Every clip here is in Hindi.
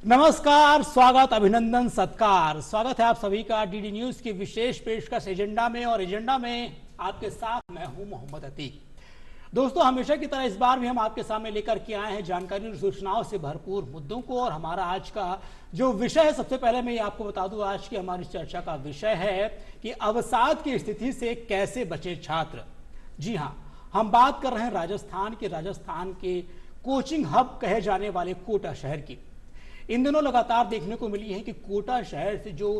नमस्कार, स्वागत, अभिनंदन, सत्कार। स्वागत है आप सभी का डीडी न्यूज की विशेष पेशकश एजेंडा में। और एजेंडा में आपके साथ मैं हूं मोहम्मद अतीक। दोस्तों, हमेशा की तरह इस बार भी हम आपके सामने लेकर के आए हैं जानकारी और सूचनाओं से भरपूर मुद्दों को। और हमारा आज का जो विषय है, सबसे पहले मैं ये आपको बता दूं, आज की हमारी चर्चा का विषय है कि अवसाद की स्थिति से कैसे बचे छात्र। जी हाँ, हम बात कर रहे हैं राजस्थान के कोचिंग हब कहे जाने वाले कोटा शहर की। इन दिनों लगातार देखने को मिली है कि कोटा शहर से जो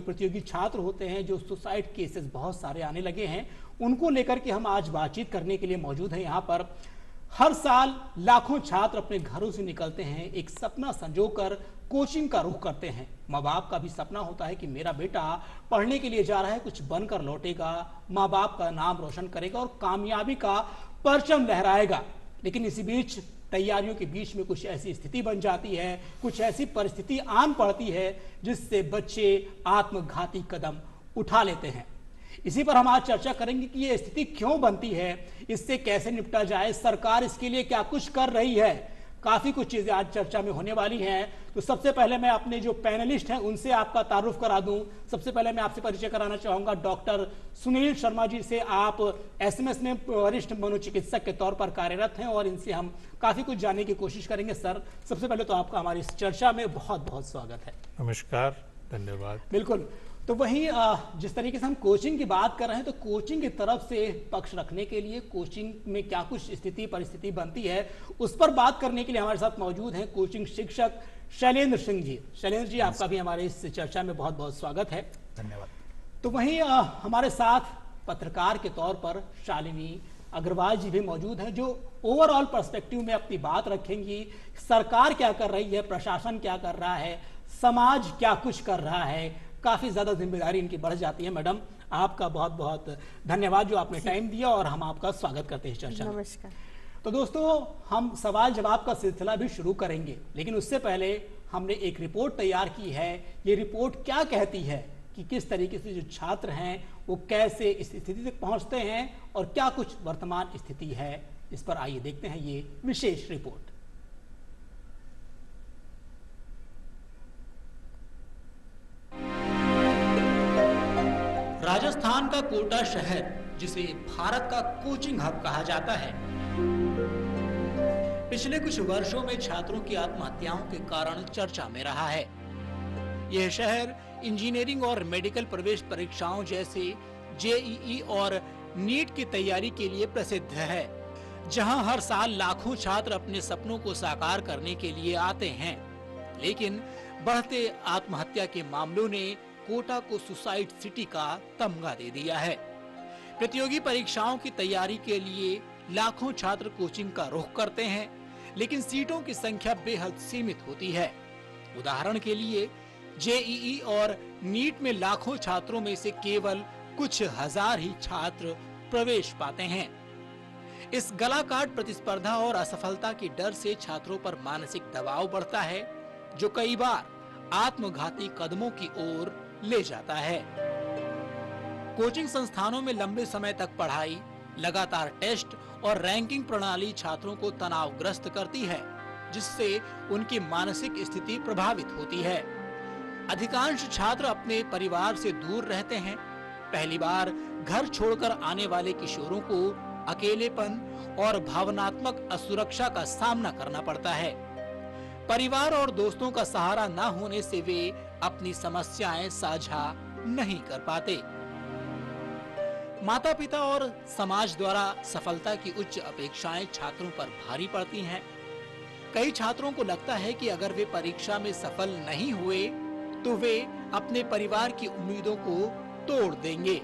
प्रतियोगी छात्र होते हैं, जो सुसाइड केसेस बहुत सारे आने लगे हैं, उनको लेकर के हम आज बातचीत करने के लिए मौजूद हैं यहाँ पर। हर साल लाखों छात्र अपने घरों से निकलते हैं, एक सपना संजोकर कोचिंग का रुख करते हैं। माँ बाप का भी सपना होता है कि मेरा बेटा पढ़ने के लिए जा रहा है, कुछ बनकर लौटेगा, माँ बाप का नाम रोशन करेगा और कामयाबी का परचम लहराएगा। लेकिन इसी बीच तैयारियों के बीच में कुछ ऐसी स्थिति बन जाती है, कुछ ऐसी परिस्थिति आन पड़ती है जिससे बच्चे आत्मघाती कदम उठा लेते हैं। इसी पर हम आज चर्चा करेंगे कि ये स्थिति क्यों बनती है, इससे कैसे निपटा जाए, सरकार इसके लिए क्या कुछ कर रही है। काफी कुछ चीजें आज चर्चा में होने वाली हैं। तो सबसे पहले मैं अपने जो पैनलिस्ट हैं उनसे आपका तारुफ करा दूं। सबसे पहले मैं आपसे परिचय कराना चाहूंगा डॉक्टर सुनील शर्मा जी से। आप एसएमएस में वरिष्ठ मनोचिकित्सक के तौर पर कार्यरत हैं और इनसे हम काफी कुछ जानने की कोशिश करेंगे। सर, सबसे पहले तो आपका हमारी इस चर्चा में बहुत बहुत स्वागत है। नमस्कार, धन्यवाद। बिल्कुल। तो वहीं जिस तरीके से हम कोचिंग की बात कर रहे हैं, तो कोचिंग की तरफ से पक्ष रखने के लिए कोचिंग में क्या कुछ स्थिति परिस्थिति बनती है, उस पर बात करने के लिए हमारे साथ मौजूद हैं कोचिंग शिक्षक शैलेंद्र सिंह जी। शैलेंद्र जी, आपका भी हमारे इस चर्चा में बहुत बहुत स्वागत है। धन्यवाद। तो वहीं हमारे साथ पत्रकार के तौर पर शालिनी अग्रवाल जी भी मौजूद हैं, जो ओवरऑल पर्सपेक्टिव में अपनी बात रखेंगी। सरकार क्या कर रही है, प्रशासन क्या कर रहा है, समाज क्या कुछ कर रहा है। काफी ज्यादा जिम्मेदारी इनकी बढ़ जाती है। मैडम, आपका बहुत बहुत धन्यवाद जो आपने टाइम दिया और हम आपका स्वागत करते हैं चर्चा में। नमस्कार। तो दोस्तों, हम सवाल जवाब का सिलसिला भी शुरू करेंगे, लेकिन उससे पहले हमने एक रिपोर्ट तैयार की है। ये रिपोर्ट क्या कहती है कि किस तरीके से जो छात्र हैं वो कैसे इस स्थिति तक पहुंचते हैं और क्या कुछ वर्तमान स्थिति है, इस पर आइए देखते हैं ये विशेष रिपोर्ट। राजस्थान का कोटा शहर, जिसे भारत का कोचिंग हब कहा जाता है, पिछले कुछ वर्षों में छात्रों की आत्महत्याओं के कारण चर्चा में रहा है। यह शहर इंजीनियरिंग और मेडिकल प्रवेश परीक्षाओं जैसे जेईई और नीट की तैयारी के लिए प्रसिद्ध है, जहां हर साल लाखों छात्र अपने सपनों को साकार करने के लिए आते हैं। लेकिन बढ़ते आत्महत्या के मामलों ने कोटा को सुसाइड सिटी का तमगा दे दिया है। प्रतियोगी परीक्षाओं की तैयारी के लिए लाखों छात्र कोचिंग का रुख करते हैं, लेकिन सीटों की संख्या बेहद सीमित होती है। उदाहरण के लिए जेईई और नीट में लाखों छात्रों में से केवल कुछ हजार ही छात्र प्रवेश पाते हैं। इस गलाकाट प्रतिस्पर्धा और असफलता के डर से छात्रों पर मानसिक दबाव बढ़ता है, जो कई बार आत्मघाती कदमों की ओर ले जाता है। कोचिंग संस्थानों में लंबे समय तक पढ़ाई, लगातार टेस्ट और रैंकिंग प्रणाली छात्रों को तनावग्रस्त करती है, जिससे उनकी मानसिक स्थिति प्रभावित होती है। अधिकांश छात्र अपने परिवार से दूर रहते हैं। पहली बार घर छोड़कर आने वाले किशोरों को अकेलेपन और भावनात्मक असुरक्षा का सामना करना पड़ता है। परिवार और दोस्तों का सहारा न होने से वे अपनी समस्याएं साझा नहीं कर पाते। माता पिता और समाज द्वारा सफलता की उच्च अपेक्षाएं छात्रों पर भारी पड़ती हैं। कई छात्रों को लगता है कि अगर वे परीक्षा में सफल नहीं हुए तो वे अपने परिवार की उम्मीदों को तोड़ देंगे।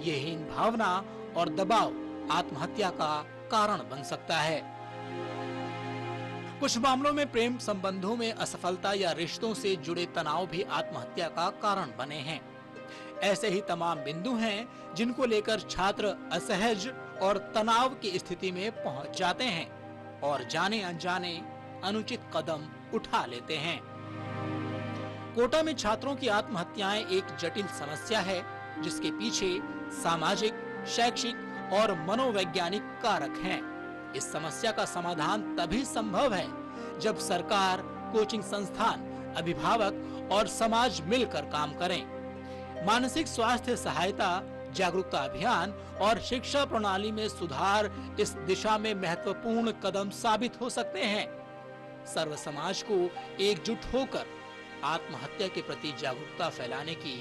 ये हीन भावना और दबाव आत्महत्या का कारण बन सकता है। कुछ मामलों में प्रेम संबंधों में असफलता या रिश्तों से जुड़े तनाव भी आत्महत्या का कारण बने हैं। ऐसे ही तमाम बिंदु हैं जिनको लेकर छात्र असहज और तनाव की स्थिति में पहुंच जाते हैं और जाने अनजाने अनुचित कदम उठा लेते हैं। कोटा में छात्रों की आत्महत्याएं एक जटिल समस्या है, जिसके पीछे सामाजिक, शैक्षिक और मनोवैज्ञानिक कारक हैं। इस समस्या का समाधान तभी संभव है जब सरकार कोचिंग संस्थान, अभिभावक और समाज मिलकर काम करें। मानसिक स्वास्थ्य सहायता, जागरूकता अभियान और शिक्षा प्रणाली में सुधार इस दिशा में महत्वपूर्ण कदम साबित हो सकते हैं। सर्व समाज को एकजुट होकर आत्महत्या के प्रति जागरूकता फैलाने की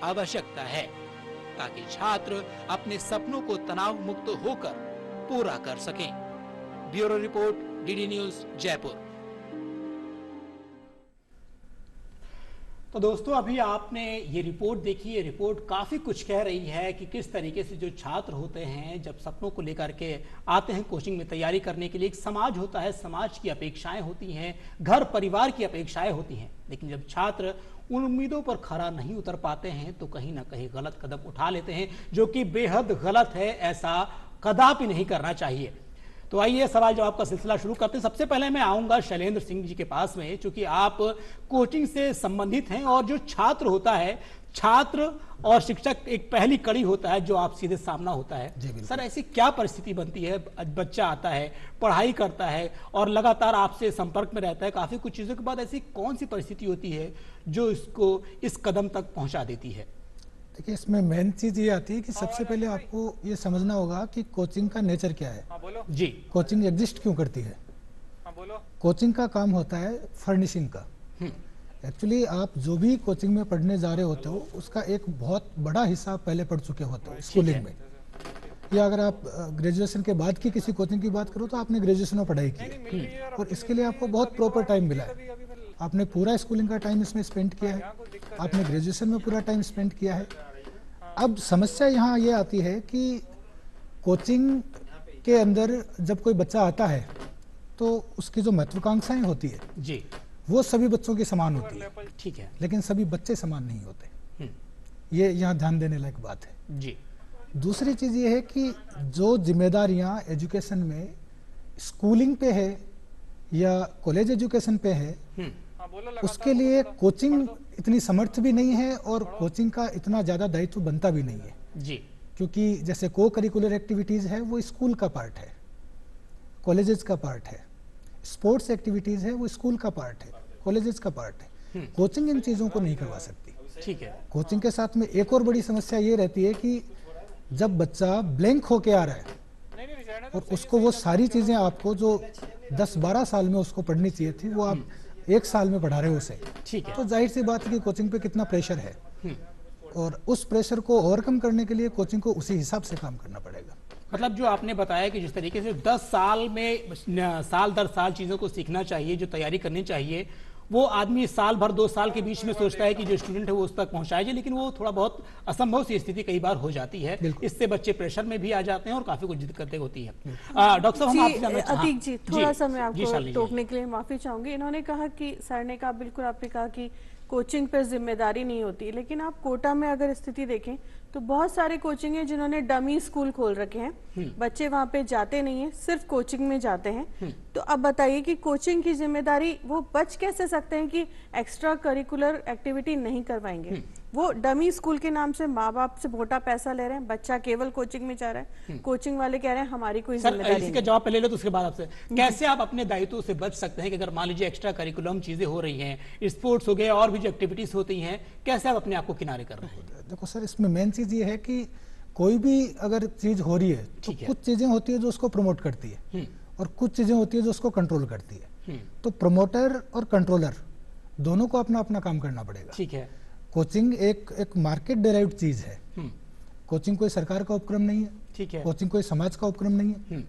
आवश्यकता है, ताकि छात्र अपने सपनों को तनाव मुक्त होकर पूरा कर सकें। Bureau report, DD news, Jaipur. तो दोस्तों, अभी आपने ये रिपोर्ट देखी। ये रिपोर्ट काफ़ी कुछ कह रही है कि किस तरीके से जो छात्र होते हैं जब सपनों को लेकर के आते हैं कोचिंग में तैयारी करने के लिए, एक समाज होता है, समाज की अपेक्षाएं होती हैं, घर परिवार की अपेक्षाएं होती हैं, लेकिन जब छात्र उन उम्मीदों पर खरा नहीं उतर पाते हैं तो कहीं ना कहीं गलत कदम उठा लेते हैं, जो कि बेहद गलत है। ऐसा कदापि नहीं करना चाहिए। तो आइए सवाल जवाब का सिलसिला शुरू करते हैं। सबसे पहले मैं आऊंगा शैलेंद्र सिंह जी के पास में, चूंकि आप कोचिंग से संबंधित हैं और जो छात्र होता है, छात्र और शिक्षक एक पहली कड़ी होता है जो आप सीधे सामना होता है। सर, ऐसी क्या परिस्थिति बनती है? बच्चा आता है, पढ़ाई करता है और लगातार आपसे संपर्क में रहता है, काफी कुछ चीजों के बाद ऐसी कौन सी परिस्थिति होती है जो इसको इस कदम तक पहुंचा देती है? देखिए, इसमें मेन चीज ये आती है कि सबसे पहले आपको ये समझना होगा कि कोचिंग का नेचर क्या है। बोलो जी। कोचिंग एग्जिस्ट क्यों करती है? बोलो। कोचिंग का काम होता है फर्निशिंग का। एक्चुअली आप जो भी कोचिंग में पढ़ने जा रहे होते हो उसका एक बहुत बड़ा हिस्सा पहले पढ़ चुके होते हो स्कूलिंग में, या अगर आप ग्रेजुएशन के बाद की किसी कोचिंग की बात करो तो आपने ग्रेजुएशन में पढ़ाई की है और इसके लिए आपको बहुत प्रॉपर टाइम मिला है। आपने पूरा स्कूलिंग का टाइम इसमें स्पेंड किया है, आपने ग्रेजुएशन में पूरा टाइम स्पेंड किया है। अब समस्या यहाँ ये आती है कि कोचिंग के अंदर जब कोई बच्चा आता है तो उसकी जो महत्वाकांक्षाएं होती है जी, वो सभी बच्चों की समान होती है। ठीक है। लेकिन सभी बच्चे समान नहीं होते। ये यहाँ ध्यान देने लायक बात है जी। दूसरी चीज ये है कि जो जिम्मेदारियां एजुकेशन में स्कूलिंग पे है या कॉलेज एजुकेशन पे है, उसके लिए कोचिंग इतनी समर्थ भी नहीं है और कोचिंग का इतना ज्यादा दायित्व बनता भी नहीं है जी। क्योंकि जैसे को करिकुलर एक्टिविटीज है वो स्कूल का पार्ट है, कॉलेजेस का पार्ट है, स्पोर्ट्स एक्टिविटीज है वो स्कूल का पार्ट है, कॉलेजेस का पार्ट है। कोचिंग इन चीजों को नहीं करवा सकती। ठीक है। कोचिंग के साथ में एक और बड़ी समस्या ये रहती है कि जब बच्चा ब्लैंक होके आ रहा है और उसको वो सारी चीजें आपको जो 10-12 साल में उसको पढ़नी चाहिए थी वो आप 1 साल में पढ़ा रहे हो उसे, ठीक है। तो जाहिर सी बात है कि कोचिंग पे कितना प्रेशर है और उस प्रेशर को ओवरकम करने के लिए कोचिंग को उसी हिसाब से काम करना पड़ेगा। मतलब जो आपने बताया कि जिस तरीके से 10 साल में साल दर साल चीज़ों को सीखना चाहिए, जो तैयारी करनी चाहिए, वो आदमी साल भर 2 साल के बीच में सोचता है कि जो स्टूडेंट है वो उस तक पहुंचाए जाए, लेकिन वो थोड़ा बहुत असंभव सी स्थिति कई बार हो जाती है। इससे बच्चे प्रेशर में भी आ जाते हैं और काफी कुछ दिक्कतें होती है। डॉक्टर साहब, हम आपसे अतीक जी, थोड़ा सा मैं जी, आपको टोकने के लिए माफी चाहूंगी। इन्होंने कहा कि सर ने कहा, बिल्कुल आपने कहा कि कोचिंग पर जिम्मेदारी नहीं होती, लेकिन आप कोटा में अगर स्थिति देखें तो बहुत सारे कोचिंग है जिन्होंने डमी स्कूल खोल रखे हैं, बच्चे वहां पे जाते नहीं है, सिर्फ कोचिंग में जाते हैं। तो अब बताइए कि कोचिंग की जिम्मेदारी वो बच कैसे सकते हैं कि एक्स्ट्रा करिकुलर एक्टिविटी नहीं करवाएंगे? वो डमी स्कूल के नाम से माँ बाप से मोटा पैसा ले रहे हैं, बच्चा केवल कोचिंग में जा रहा है, कोचिंग वाले कह रहे हैं हमारी कोई जिम्मेदारी नहीं। इसका जवाब पहले लो तो उसके बाद आपसे कैसे आप अपने दायित्व से बच सकते हैं कि अगर मान लीजिए एक्स्ट्रा करिकुलम चीजें हो रही हैं, स्पोर्ट्स हो गए और भी जो एक्टिविटीज होती हैं, कैसे आप अपने आप को किनारे कर रहे हैं? देखो सर, इसमें मेन चीज ये है कि कोई भी अगर चीज हो रही है तो कुछ चीजें होती है जो उसको प्रमोट करती है और कुछ चीजें होती है जो उसको कंट्रोल करती है। तो प्रमोटर और कंट्रोलर दोनों को अपना अपना काम करना पड़ेगा। ठीक है। कोचिंग एक मार्केट डिराइव्ड चीज है। कोचिंग कोई सरकार का उपक्रम नहीं है। ठीक है। कोचिंग कोई समाज का उपक्रम नहीं है।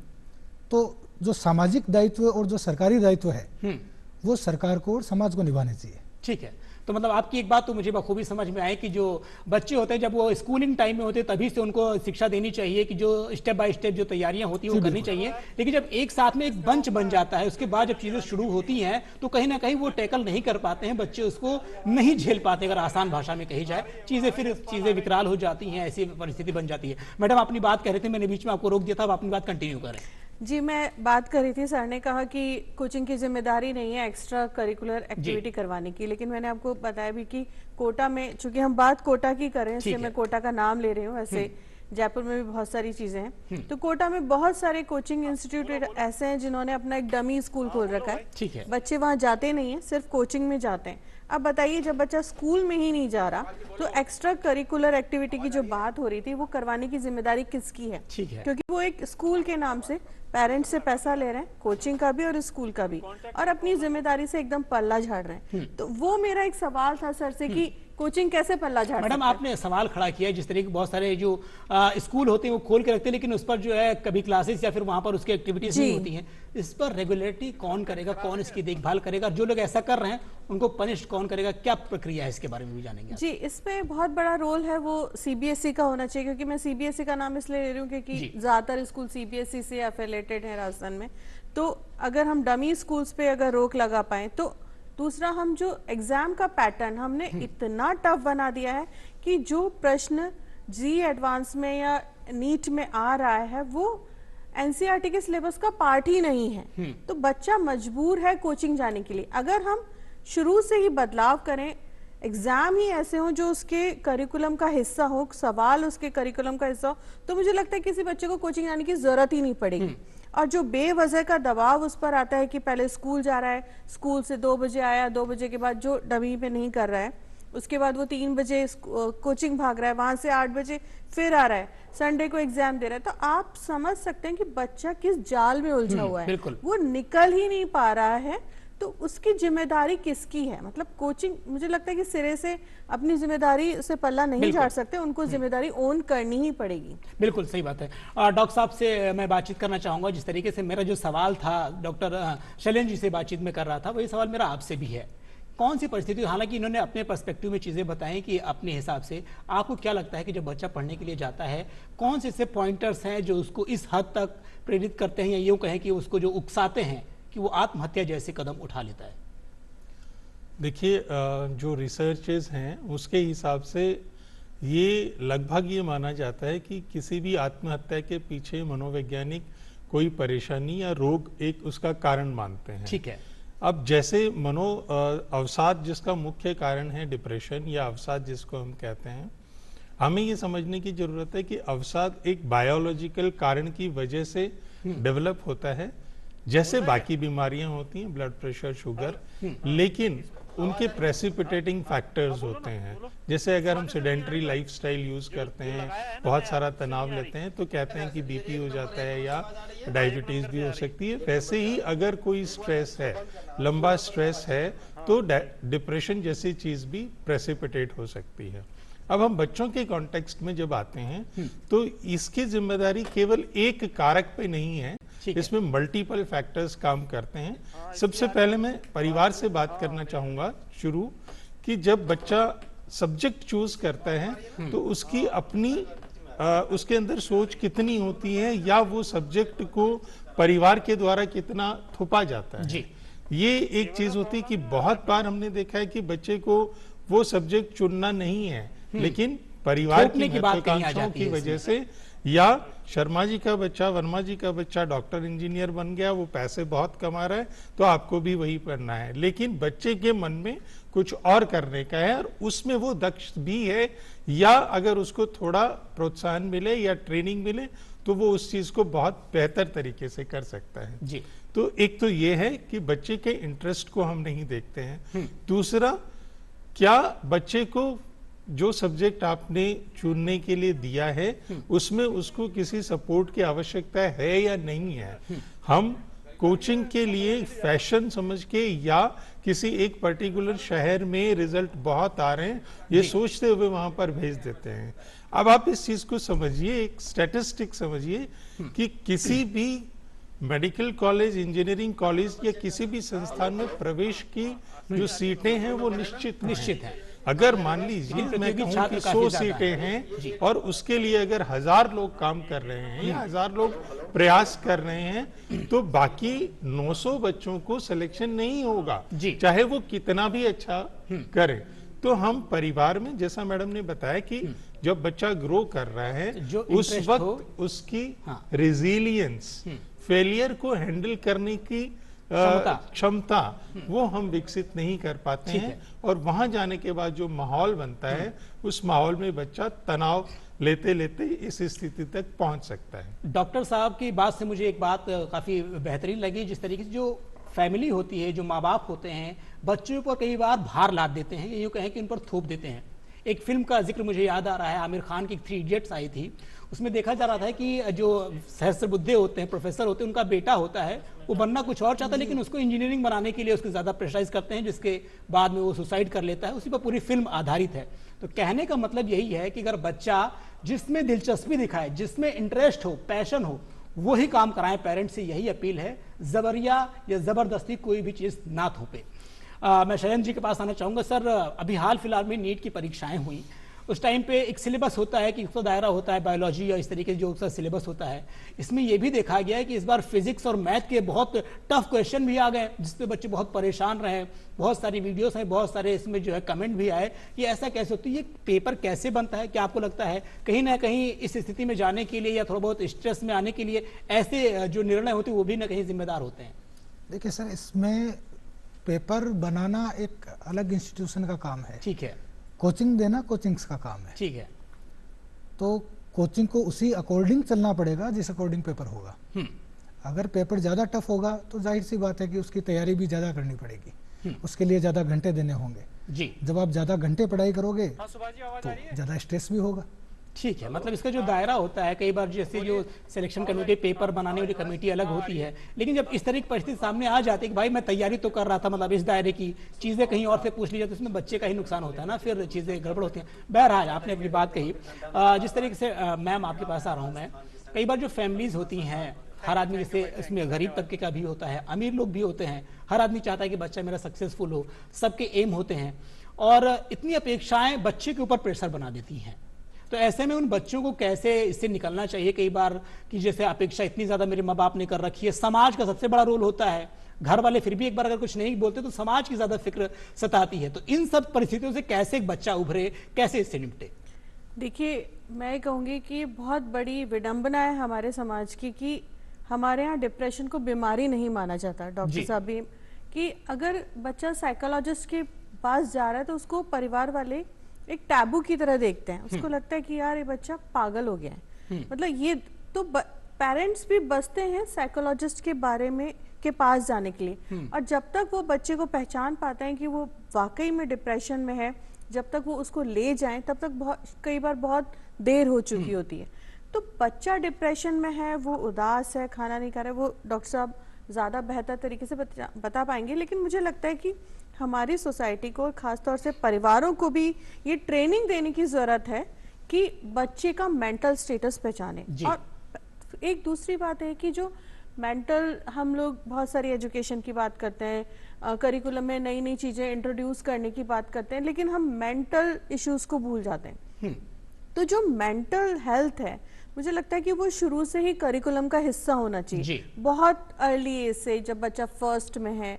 तो जो सामाजिक दायित्व और जो सरकारी दायित्व है वो सरकार को और समाज को निभाने चाहिए। ठीक है। तो मतलब आपकी एक बात तो मुझे बखूबी समझ में आई कि जो बच्चे होते हैं जब वो स्कूलिंग टाइम में होते हैं तभी से उनको शिक्षा देनी चाहिए कि जो स्टेप बाय स्टेप जो तैयारियां होती हैं वो करनी चाहिए, लेकिन जब एक साथ में एक बंच बन जाता है उसके बाद जब चीजें शुरू होती हैं तो कहीं ना कहीं वो टैकल नहीं कर पाते हैं, बच्चे उसको नहीं झेल पाते, अगर आसान भाषा में कही जाए, चीजें विकराल हो जाती हैं, ऐसी परिस्थिति बन जाती है। मैडम, अपनी बात कह रहे थे, मैंने बीच में आपको रोक दिया था, आप अपनी बात कंटिन्यू करें। जी, मैं बात कर रही थी, सर ने कहा कि कोचिंग की जिम्मेदारी नहीं है एक्स्ट्रा करिकुलर एक्टिविटी करवाने की, लेकिन मैंने आपको बताया भी कि कोटा में, चूंकि हम बात कोटा की कर रहे हैं इसलिए मैं कोटा का नाम ले रही हूँ, वैसे जयपुर में भी बहुत सारी चीजें हैं। तो कोटा में बहुत सारे कोचिंग इंस्टीट्यूट ऐसे हैं जिन्होंने अपना एक डमी स्कूल खोल रखा है। ठीक है। बच्चे वहां जाते नहीं है, सिर्फ कोचिंग में जाते हैं। अब बताइए, जब बच्चा स्कूल में ही नहीं जा रहा तो एक्स्ट्रा करिकुलर एक्टिविटी की जो बात हो रही थी वो करवाने की जिम्मेदारी किसकी है? ठीक है। क्योंकि वो एक स्कूल के नाम से पेरेंट्स से पैसा ले रहे हैं, कोचिंग का भी और स्कूल का भी, और अपनी जिम्मेदारी से एकदम पल्ला झाड़ रहे हैं। तो वो मेरा एक सवाल था सर से कि कोचिंग कैसे पल्ला झाड़ मैडम सकता है? आपने सवाल खड़ा किया, जिस तरीके के बहुत सारे जो स्कूल होते हैं वो खोल के रखते हैं, लेकिन उस पर जो है कभी क्लासेस या फिर वहां पर उसकी एक्टिविटीज नहीं होती हैं। इस पर रेगुलेटरी कौन करेगा, कौन इसकी देखभाल करेगा? जो लोग ऐसा कर रहे हैं उनको पनिश कौन करेगा? क्या प्रक्रिया है, इसके बारे में भी जानेंगे। जी, इसमें बहुत बड़ा रोल है वो सीबीएसई का होना चाहिए, क्योंकि मैं सीबीएसई का नाम इसलिए ले रही हूँ क्योंकि ज्यादातर स्कूल सीबीएसई से एफिलिएटेड है राजस्थान में। तो अगर हम डमी स्कूल्स पे अगर रोक लगा पाए तो दूसरा, हम जो एग्जाम का पैटर्न हमने इतना टफ बना दिया है कि जो प्रश्न जी एडवांस में या नीट में आ रहा है वो एनसीईआरटी के सिलेबस का पार्ट ही नहीं है। तो बच्चा मजबूर है कोचिंग जाने के लिए। अगर हम शुरू से ही बदलाव करें, एग्जाम ही ऐसे हो जो उसके करिकुलम का हिस्सा हो, सवाल उसके करिकुलम का हिस्सा हो, तो मुझे लगता है किसी बच्चे को कोचिंग जाने की जरूरत ही नहीं पड़ेगी। और जो बेवजह का दबाव उस पर आता है कि पहले स्कूल जा रहा है, स्कूल से 2 बजे आया, 2 बजे के बाद जो डमी पे नहीं कर रहा है, उसके बाद वो 3 बजे कोचिंग भाग रहा है, वहां से 8 बजे फिर आ रहा है, संडे को एग्जाम दे रहा है, तो आप समझ सकते हैं कि बच्चा किस जाल में उलझा हुआ है। वो निकल ही नहीं पा रहा है। तो उसकी जिम्मेदारी किसकी है? मतलब कोचिंग, मुझे लगता है कि सिरे से अपनी जिम्मेदारी से पल्ला नहीं झाड़ सकते, उनको जिम्मेदारी ओन करनी ही पड़ेगी। बिल्कुल सही बात है। डॉक्टर साहब से मैं बातचीत करना चाहूंगा। जिस तरीके से मेरा जो सवाल था डॉक्टर शैलेंद्र जी से बातचीत में कर रहा था, वही सवाल मेरा आपसे भी है। कौन सी परिस्थिति, हालांकि इन्होंने अपने पर्सपेक्टिव में चीजें बताई कि अपने हिसाब से आपको क्या लगता है कि जब बच्चा पढ़ने के लिए जाता है, कौन से ऐसे पॉइंटर्स हैं जो उसको इस हद तक प्रेरित करते हैं, या यूं कहें कि उसको जो उकसाते हैं कि वो आत्महत्या जैसे कदम उठा लेता है? देखिए, जो रिसर्चेस हैं उसके हिसाब से ये लगभग ये माना जाता है कि किसी भी आत्महत्या के पीछे मनोवैज्ञानिक कोई परेशानी या रोग एक उसका कारण मानते हैं। ठीक है। अब जैसे अवसाद जिसका मुख्य कारण है डिप्रेशन या अवसाद जिसको हम कहते हैं, हमें ये समझने की जरूरत है कि अवसाद एक बायोलॉजिकल कारण की वजह से डेवलप होता है, जैसे बाकी बीमारियां होती हैं, ब्लड प्रेशर, शुगर, लेकिन उनके प्रेसिपिटेटिंग फैक्टर्स होते हैं। जैसे अगर हम सेडेंटरी लाइफस्टाइल यूज करते हैं, बहुत सारा तनाव लेते हैं, तो कहते हैं कि बीपी हो जाता है या डायबिटीज भी हो सकती है। वैसे ही अगर कोई स्ट्रेस है, लंबा स्ट्रेस है, तो डिप्रेशन जैसी चीज भी प्रेसिपिटेट हो सकती है। अब हम बच्चों के कॉन्टेक्स्ट में जब आते हैं तो इसकी जिम्मेदारी केवल एक कारक पे नहीं है, इसमें मल्टीपल फैक्टर्स काम करते हैं। सबसे पहले मैं परिवार से बात करना चाहूंगा शुरू, कि जब बच्चा सब्जेक्ट चूज करता है तो उसकी अपनी उसके अंदर सोच कितनी होती है, या वो सब्जेक्ट को परिवार के द्वारा कितना थोपा जाता है। जी। ये एक चीज होती है कि बहुत बार हमने देखा है कि बच्चे को वो सब्जेक्ट चुनना नहीं है, लेकिन परिवार की महत्वाकांक्षाओं की वजह से, या शर्मा जी का बच्चा, वर्मा जी का बच्चा डॉक्टर इंजीनियर बन गया, वो पैसे बहुत कमा रहा है, तो आपको भी वही पढ़ना है। लेकिन बच्चे के मन में कुछ और करने का है, और उसमें वो दक्ष भी है, या अगर उसको थोड़ा प्रोत्साहन मिले या ट्रेनिंग मिले तो वो उस चीज को बहुत बेहतर तरीके से कर सकता है। जी। तो एक तो ये है कि बच्चे के इंटरेस्ट को हम नहीं देखते हैं। दूसरा, क्या बच्चे को जो सब्जेक्ट आपने चुनने के लिए दिया है उसमें उसको किसी सपोर्ट की आवश्यकता है या नहीं है। हम कोचिंग के लिए फैशन समझ के या किसी एक पर्टिकुलर शहर में रिजल्ट बहुत आ रहे हैं ये सोचते हुए वहां पर भेज देते हैं। अब आप इस चीज को समझिए, एक स्टैटिस्टिक समझिए कि किसी भी मेडिकल कॉलेज, इंजीनियरिंग कॉलेज या किसी भी संस्थान में प्रवेश की जो सीटें हैं वो निश्चित हैं। अगर मान लीजिए मैं कहूं कि 100 सीटें हैं और उसके लिए अगर 1000 लोग काम कर रहे हैं या 1000 लोग प्रयास कर रहे हैं, तो बाकी 900 बच्चों को सिलेक्शन नहीं होगा, चाहे वो कितना भी अच्छा करे। तो हम परिवार में, जैसा मैडम ने बताया कि जब बच्चा ग्रो कर रहा है उस वक्त उसकी रेजिलियंस, फेलियर को हैंडल करने की क्षमता वो हम विकसित नहीं कर पाते हैं। और वहां जाने के बाद जो माहौल बनता है उस माहौल में बच्चा तनाव लेते लेते इस स्थिति तक पहुंच सकता है। डॉक्टर साहब की बात से मुझे एक बात काफ़ी बेहतरीन लगी, जिस तरीके से जो फैमिली होती है, जो माँ बाप होते हैं, बच्चों पर कई बार भार लाद देते हैं, यूँ कहें कि उन पर थोप देते हैं। एक फिल्म का जिक्र मुझे याद आ रहा है, आमिर खान की 3 इडियट्स आई थी, उसमें देखा जा रहा था कि जो सहस्त्रबुद्धे होते हैं, प्रोफेसर होते हैं, उनका बेटा होता है, वो बनना कुछ और चाहता है, लेकिन उसको इंजीनियरिंग बनाने के लिए उसको ज़्यादा प्रेशराइज करते हैं, जिसके बाद में वो सुसाइड कर लेता है। उसी पर पूरी फिल्म आधारित है। तो कहने का मतलब यही है कि अगर बच्चा जिसमें दिलचस्पी दिखाए, जिसमें इंटरेस्ट हो, पैशन हो, वही काम कराएं। पेरेंट्स से यही अपील है, जबरिया या जबरदस्ती कोई भी चीज़ ना थोपे। मैं शयन जी के पास आना चाहूँगा। सर, अभी हाल फिलहाल में नीट की परीक्षाएं हुई, उस टाइम पे एक सिलेबस होता है कि उसका दायरा होता है बायोलॉजी या इस तरीके से जो उसका सिलेबस होता है। इसमें यह भी देखा गया है कि इस बार फिजिक्स और मैथ के बहुत टफ क्वेश्चन भी आ गए, जिससे बच्चे बहुत परेशान रहे। बहुत सारी वीडियोस हैं, बहुत सारे इसमें जो है कमेंट भी आए कि ऐसा कैसे होता है, ये पेपर कैसे बनता है। क्या आपको लगता है कहीं ना कहीं इस स्थिति में जाने के लिए या थोड़ा बहुत स्ट्रेस में आने के लिए ऐसे जो निर्णय होते हैं वो भी ना कहीं जिम्मेदार होते हैं? देखिए सर, इसमें पेपर बनाना एक अलग इंस्टीट्यूशन का काम है, ठीक है, कोचिंग देना कोचिंग्स का काम है। ठीक है। तो कोचिंग को उसी अकॉर्डिंग चलना पड़ेगा जिस अकॉर्डिंग पेपर होगा। अगर पेपर ज़्यादा टफ होगा तो जाहिर सी बात है कि उसकी तैयारी भी ज़्यादा करनी पड़ेगी, उसके लिए ज़्यादा घंटे देने होंगे जी। जब आप ज़्यादा घंटे पढ़ाई करोगे तो ज़्यादा स्ट्रेस भी होगा। ठीक है, मतलब इसका जो दायरा होता है, कई बार जैसे जो सिलेक्शन कमेटी, पेपर बनाने वाली कमेटी अलग होती है, लेकिन जब इस तरह की परिस्थिति सामने आ जाती है कि भाई मैं तैयारी तो कर रहा था, मतलब इस दायरे की चीज़ें कहीं और से पूछ ली जाती है, उसमें बच्चे का ही नुकसान होता है ना, फिर चीज़ें गड़बड़ होती हैं। बहरहाल आपने अपनी बात कही। जिस तरीके से मैम आपके पास आ रहा हूँ मैं, कई बार जो फैमिलीज होती हैं, हर आदमी, जैसे इसमें गरीब तबके का भी होता है, अमीर लोग भी होते हैं, हर आदमी चाहता है कि बच्चा मेरा सक्सेसफुल हो, सबके एम होते हैं, और इतनी अपेक्षाएं बच्चे के ऊपर प्रेशर बना देती हैं। तो ऐसे में उन बच्चों को कैसे इससे निकलना चाहिए? कई बार कि जैसे अपेक्षा इतनी ज्यादा मेरे माँ बाप ने कर रखी है, समाज का सबसे बड़ा रोल होता है, घर वाले फिर भी एक बार अगर कुछ नहीं बोलते तो समाज की ज्यादा फिक्र सताती है। तो इन सब परिस्थितियों से कैसे एक बच्चा उभरे, कैसे इससे निपटे? देखिए, मैं कहूँगी कि बहुत बड़ी विडंबना है हमारे समाज की कि हमारे यहाँ डिप्रेशन को बीमारी नहीं माना जाता। डॉक्टर साहब भी कि अगर बच्चा साइकोलॉजिस्ट के पास जा रहा है तो उसको परिवार वाले एक टैबू की तरह देखते हैं। उसको लगता है कि यार ये बच्चा पागल हो गया है। मतलब ये तो पेरेंट्स भी बसते हैं साइकोलॉजिस्ट के बारे में के पास जाने के लिए, और जब तक वो बच्चे को पहचान पाते हैं कि वो वाकई में डिप्रेशन में है, जब तक वो उसको ले जाएं तब तक कई बार बहुत देर हो चुकी होती है। तो बच्चा डिप्रेशन में है, वो उदास है, खाना नहीं खा रहा है, वो डॉक्टर साहब ज़्यादा बेहतर तरीके से बता पाएंगे। लेकिन मुझे लगता है कि हमारी सोसाइटी को, खासतौर से परिवारों को भी ये ट्रेनिंग देने की ज़रूरत है कि बच्चे का मेंटल स्टेटस पहचाने। और एक दूसरी बात है कि जो मेंटल, हम लोग बहुत सारी एजुकेशन की बात करते हैं, करिकुलम में नई नई चीज़ें इंट्रोड्यूस करने की बात करते हैं, लेकिन हम मेंटल इश्यूज को भूल जाते हैं। तो जो मेंटल हेल्थ है, मुझे लगता है कि वो शुरू से ही करिकुलम का हिस्सा होना चाहिए। बहुत अर्ली एज से, जब बच्चा फर्स्ट में है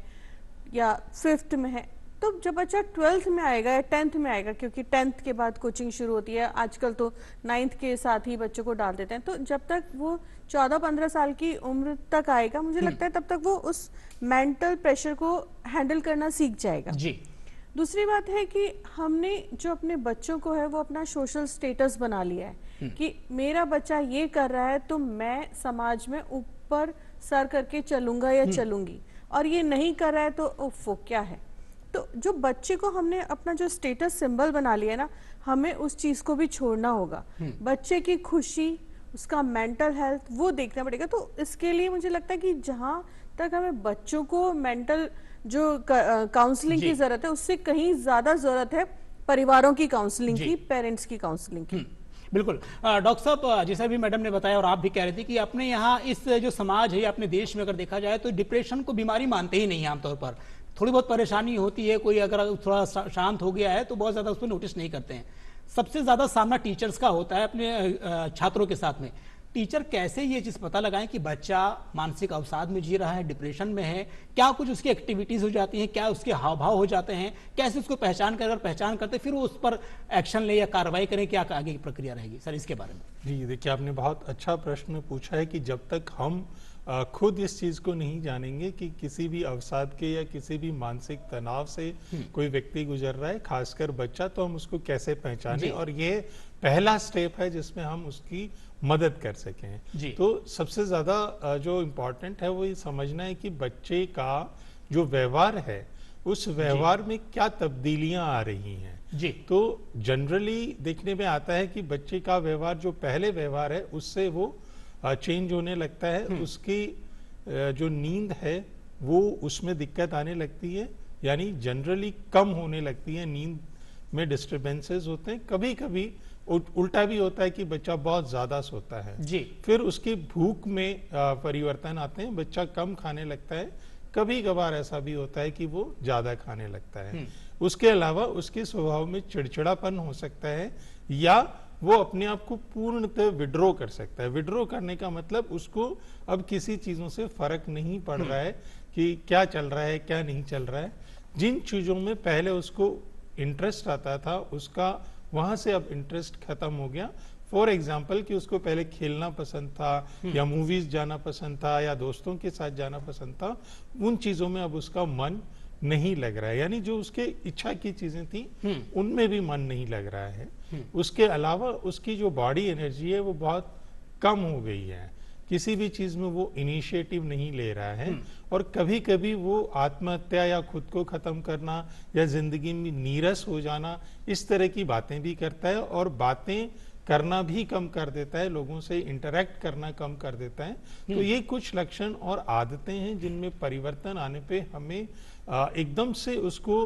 या 5th में है, तो जब बच्चा 12th में आएगा या 10th में आएगा, क्योंकि 10th के बाद कोचिंग शुरू होती है, आजकल तो 9th के साथ ही बच्चों को डाल देते हैं, तो जब तक वो 14-15 साल की उम्र तक आएगा, मुझे लगता है तब तक वो उस मेंटल प्रेशर को हैंडल करना सीख जाएगा। जी। दूसरी बात है कि हमने जो अपने बच्चों को है वो अपना सोशल स्टेटस बना लिया है कि मेरा बच्चा ये कर रहा है तो मैं समाज में ऊपर सर करके चलूंगा या चलूंगी, और ये नहीं कर रहा है तो वो क्या है। तो जो बच्चे को हमने अपना जो स्टेटस सिंबल बना लिया ना, हमें उस चीज को भी छोड़ना होगा। बच्चे की खुशी, उसका मेंटल हेल्थ, वो देखना पड़ेगा। तो इसके लिए मुझे लगता है कि जहां तक हमें बच्चों को मेंटल जो काउंसलिंग की जरूरत है, उससे कहीं ज्यादा जरूरत है परिवारों की काउंसलिंग की, पेरेंट्स की काउंसलिंग की। बिल्कुल। डॉक्टर साहब, जैसा भी मैडम ने बताया और आप भी कह रहे थे कि अपने यहाँ इस जो समाज है या अपने देश में अगर देखा जाए तो डिप्रेशन को बीमारी मानते ही नहीं है आमतौर पर। थोड़ी बहुत परेशानी होती है, कोई अगर थोड़ा शांत हो गया है तो बहुत ज़्यादा उसको नोटिस नहीं करते हैं। सबसे ज़्यादा सामना टीचर्स का होता है अपने छात्रों के साथ में। टीचर कैसे ये चीज़ पता लगाएं कि बच्चा मानसिक अवसाद में जी रहा है, डिप्रेशन में है? क्या कुछ उसकी एक्टिविटीज़ हो जाती हैं, क्या उसके हाव भाव हो जाते हैं, कैसे उसको पहचान कर, अगर पहचान करते फिर वो उस पर एक्शन ले या कार्रवाई करें, क्या आगे की प्रक्रिया रहेगी? सर, इसके बारे में। जी देखिए, आपने बहुत अच्छा प्रश्न पूछा है कि जब तक हम खुद इस चीज को नहीं जानेंगे कि किसी भी अवसाद के या किसी भी मानसिक तनाव से कोई व्यक्ति गुजर रहा है, खासकर बच्चा, तो हम उसको कैसे पहचाने, और ये पहला स्टेप है जिसमें हम उसकी मदद कर सकें। तो सबसे ज्यादा जो इम्पोर्टेंट है वो ये समझना है कि बच्चे का जो व्यवहार है उस व्यवहार में क्या तब्दीलियां आ रही हैं। तो जनरली देखने में आता है कि बच्चे का व्यवहार जो पहले व्यवहार है उससे वो चेंज होने लगता है, उसकी जो नींद है वो उसमें दिक्कत आने लगती है, यानी जनरली कम होने लगती है, नींद में डिस्टरबेंसेस होते हैं। कभी कभी उल्टा भी होता है कि बच्चा बहुत ज्यादा सोता है, फिर उसकी भूख में परिवर्तन आते हैं, बच्चा कम खाने लगता है, कभी कभार ऐसा भी होता है कि वो ज्यादा खाने लगता है। उसके अलावा उसके स्वभाव में चिड़चिड़ापन हो सकता है, या वो अपने आप को पूर्णतः विड्रॉ कर सकता है। विड्रॉ करने का मतलब उसको अब किसी चीजों से फर्क नहीं पड़ रहा है कि क्या चल रहा है क्या नहीं चल रहा है। जिन चीजों में पहले उसको इंटरेस्ट आता था उसका वहां से अब इंटरेस्ट खत्म हो गया। फॉर एग्जाम्पल कि उसको पहले खेलना पसंद था या मूवीज जाना पसंद था या दोस्तों के साथ जाना पसंद था, उन चीजों में अब उसका मन नहीं लग रहा है, यानी जो उसके इच्छा की चीजें थी उनमें भी मन नहीं लग रहा है। उसके अलावा उसकी जो बॉडी एनर्जी है वो बहुत कम हो गई है, किसी भी चीज में वो इनिशिएटिव नहीं ले रहा है, और कभी कभी वो आत्महत्या या खुद को खत्म करना या जिंदगी में नीरस हो जाना इस तरह की बातें भी करता है, और बातें करना भी कम कर देता है, लोगों से इंटरेक्ट करना कम कर देता है। तो ये कुछ लक्षण और आदतें हैं जिनमें परिवर्तन आने पे हमें एकदम से उसको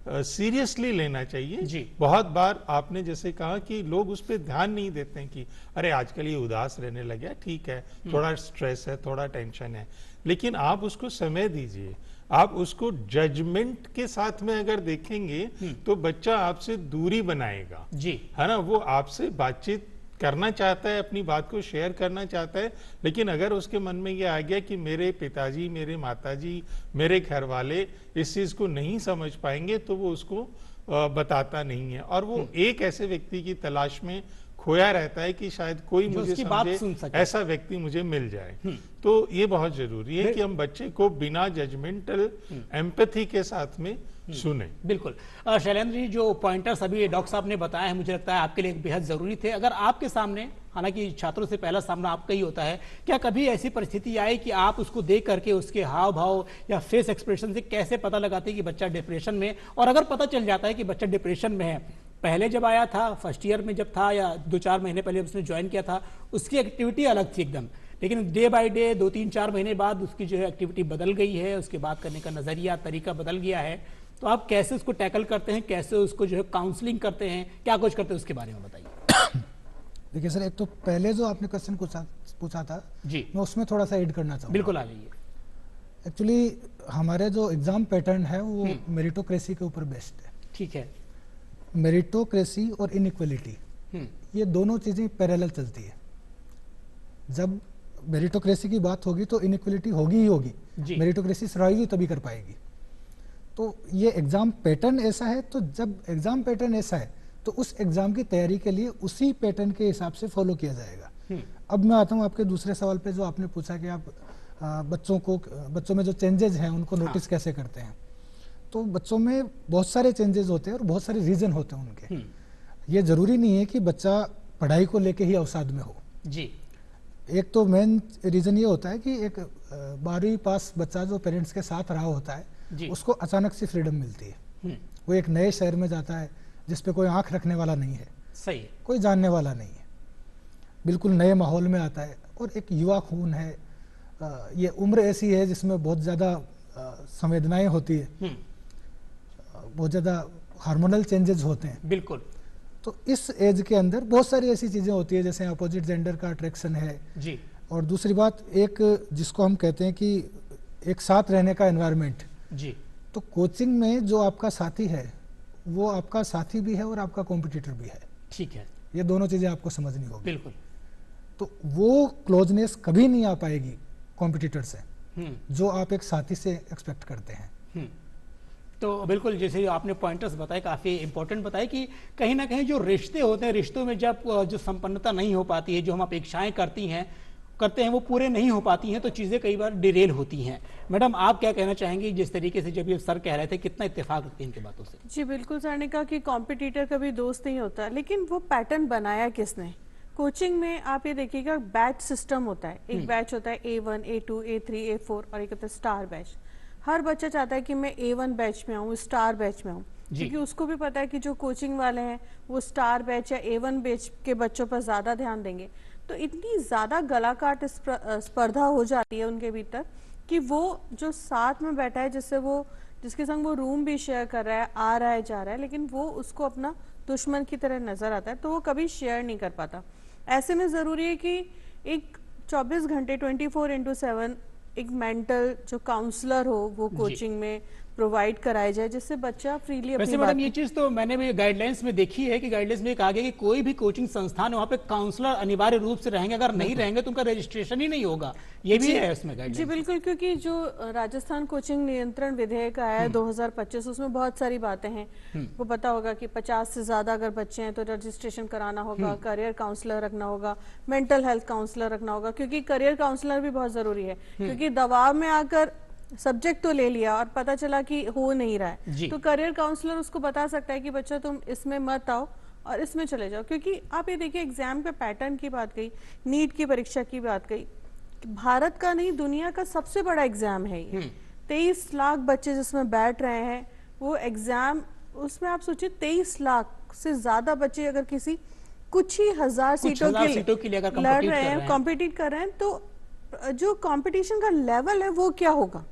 सीरियसली लेना चाहिए। बहुत बार आपने जैसे कहा कि लोग उस पर ध्यान नहीं देते हैं कि अरे आजकल ये उदास रहने लगे, ठीक है, थोड़ा स्ट्रेस है, थोड़ा टेंशन है, लेकिन आप उसको समय दीजिए। आप उसको जजमेंट के साथ में अगर देखेंगे तो बच्चा आपसे दूरी बनाएगा, है ना। वो आपसे बातचीत करना चाहता है, अपनी बात को शेयर करना चाहता है, लेकिन अगर उसके मन में ये आ गया कि मेरे पिताजी, मेरे माताजी, मेरे घर वाले इस चीज को नहीं समझ पाएंगे, तो वो उसको बताता नहीं है, और वो एक ऐसे व्यक्ति की तलाश में खोया रहता है कि शायद कोई मुझे समझे, ऐसा व्यक्ति मुझे मिल जाए। तो ये बहुत जरूरी है कि हम बच्चे को बिना जजमेंटल एम्पैथी के साथ में सुने। बिल्कुल। शैलेंद्र जी, जो पॉइंटर्स अभी डॉक्टर साहब ने बताया है, मुझे लगता है आपके लिए बेहद जरूरी थे। अगर आपके सामने, हालांकि छात्रों से पहला सामना आपका ही होता है, क्या कभी ऐसी परिस्थिति आई कि आप उसको देख करके उसके हाव भाव या फेस एक्सप्रेशन से कैसे पता लगाते हैं कि बच्चा डिप्रेशन में, और अगर पता चल जाता है कि बच्चा डिप्रेशन में है, पहले जब आया था, फर्स्ट ईयर में जब था या 2-4 महीने पहले उसने ज्वाइन किया था, उसकी एक्टिविटी अलग थी एकदम, लेकिन डे बाय डे 2-3-4 महीने बाद उसकी जो है एक्टिविटी बदल गई है, उसके बात करने का नजरिया, तरीका बदल गया है, तो आप कैसे उसको टैकल करते हैं, कैसे उसको जो है काउंसलिंग करते हैं, क्या कुछ करते हैं, उसके बारे में बताइए। देखिए सर, एक तो पहले जो आपने क्वेश्चन पूछा था जी, मैं उसमें थोड़ा सा ऐड करना चाहूँगा। बिल्कुल, आ जाइए। एक्चुअली हमारे जो एग्जाम पैटर्न है वो मेरिटोक्रेसी के ऊपर बेस्ड है। ठीक है। मेरिटोक्रेसी और इनइक्वलिटी, ये दोनों चीजें पैरेलल चलती है। जब मेरिटोक्रेसी की बात होगी तो इनइक्वलिटी होगी ही होगी, मेरिटोक्रेसी सर्वाइव ही तभी कर पाएगी। तो ये एग्जाम पैटर्न ऐसा है, तो जब एग्जाम पैटर्न ऐसा है तो उस एग्जाम की तैयारी के लिए उसी पैटर्न के हिसाब से फॉलो किया जाएगा। अब मैं आता हूँ आपके दूसरे सवाल पे, जो आपने पूछा कि आप बच्चों में जो चेंजेस हैं उनको नोटिस कैसे करते हैं। तो बच्चों में बहुत सारे चेंजेस होते हैं और बहुत सारे रीजन होते हैं उनके। ये जरूरी नहीं है कि बच्चा पढ़ाई को लेके ही अवसाद में हो जी। एक तो मेन रीजन ये होता है कि एक 12वीं पास बच्चा जो पेरेंट्स के साथ रहा होता है, उसको अचानक से फ्रीडम मिलती है। वो एक नए शहर में जाता है जिसपे कोई आंख रखने वाला नहीं है, सही है, कोई जानने वाला नहीं है, बिल्कुल नए माहौल में आता है, और एक युवा खून है। ये उम्र ऐसी है जिसमें बहुत ज्यादा संवेदनाएं होती है, बहुत ज्यादा हार्मोनल चेंजेस होते हैं। बिल्कुल। तो इस एज के अंदर बहुत सारी ऐसी चीजें होती है, जैसे अपोजिट जेंडर का अट्रैक्शन है जी। और दूसरी बात, एक जिसको हम कहते हैं कि एक साथ रहने का एनवायरनमेंट जी। तो कोचिंग में जो आपका साथी है वो आपका साथी भी है और आपका कॉम्पिटिटर भी है। ठीक है, ये दोनों चीजें आपको समझनी होगी। बिल्कुल। तो वो क्लोजनेस कभी नहीं आ पाएगी कॉम्पिटिटर से जो आप एक साथी से एक्सपेक्ट करते हैं। तो बिल्कुल, जैसे आपने पॉइंटर्स बताए, काफी इंपॉर्टेंट बताए कि कहीं ना कहीं जो रिश्ते होते हैं, रिश्तों में जब जो संपन्नता नहीं हो पाती है, जो हम अपेक्षाएं करती हैं, करते हैं वो पूरे नहीं हो पाती हैं, तो चीजें कई बार डिरेल होती हैं। मैडम, आप क्या कहना चाहेंगे जिस तरीके से जब ये सर कह रहे थे, कितना इत्तेफाक रखते हैं इनकी बातों से? जी बिल्कुल, सर ने कहा कि कॉम्पिटिटर कभी दोस्त नहीं होता, लेकिन वो पैटर्न बनाया किसने? कोचिंग में आप ये देखिएगा बैच सिस्टम होता है, एक बैच होता है A1, A2, A3, A4 और एक होता है स्टार बैच। हर बच्चा चाहता है कि मैं A1 बैच में आऊँ, स्टार बैच में आऊँ, क्योंकि उसको भी पता है कि जो कोचिंग वाले हैं वो स्टार बैच या A1 बैच के बच्चों पर ज्यादा ध्यान देंगे। तो इतनी ज्यादा गलाकाट स्पर्धा हो जाती है उनके भीतर कि वो जो साथ में बैठा है, जिसके संग वो रूम भी शेयर कर रहा है, आ रहा है, जा रहा है, लेकिन वो उसको अपना दुश्मन की तरह नजर आता है, तो वो कभी शेयर नहीं कर पाता। ऐसे में जरूरी है कि एक 24 घंटे 24/7 एक मेंटल जो काउंसलर हो वो कोचिंग में प्रोवाइड कराया जाए, जिससे बच्चा फ्रीली अपनी वैसे मैडम ये चीज तो मैंने भी गाइडलाइंस में देखी है कि गाइडलाइंस में कहा गया कि कोई भी कोचिंग संस्थान है वहाँ पे काउंसलर अनिवार्य रूप से रहेंगे, अगर नहीं रहेंगे तो उनका रजिस्ट्रेशन ही नहीं होगा। ये भी है उसमें गाइडलाइंस। जी बिल्कुल, क्योंकि जो राजस्थान कोचिंग नियंत्रण विधेयक आया है 2025, उसमें बहुत सारी बातें हैं। वो पता होगा कि 50 से ज्यादा अगर बच्चे हैं तो रजिस्ट्रेशन कराना होगा, करियर काउंसलर रखना होगा, मेंटल हेल्थ काउंसलर रखना होगा, क्योंकि करियर काउंसलर भी बहुत जरूरी है, क्योंकि दबाव में आकर सब्जेक्ट तो ले लिया और पता चला कि हो नहीं रहा है, तो करियर काउंसलर उसको बता सकता है कि बच्चा तुम इसमें मत आओ और इसमें चले जाओ। क्योंकि आप ये देखिए, एग्जाम के पैटर्न की बात कही, नीट की परीक्षा की बात कही, भारत का नहीं दुनिया का सबसे बड़ा एग्जाम है ये। 23 लाख बच्चे जिसमें बैठ रहे हैं वो एग्जाम, उसमें आप सोचिए 23 लाख से ज्यादा बच्चे अगर किसी कुछ ही हजार सीटों के लिए लड़ रहे हैं, कॉम्पिटिट कर रहे हैं, तो जो कंपटीशन का लेवल है वो क्या होगा?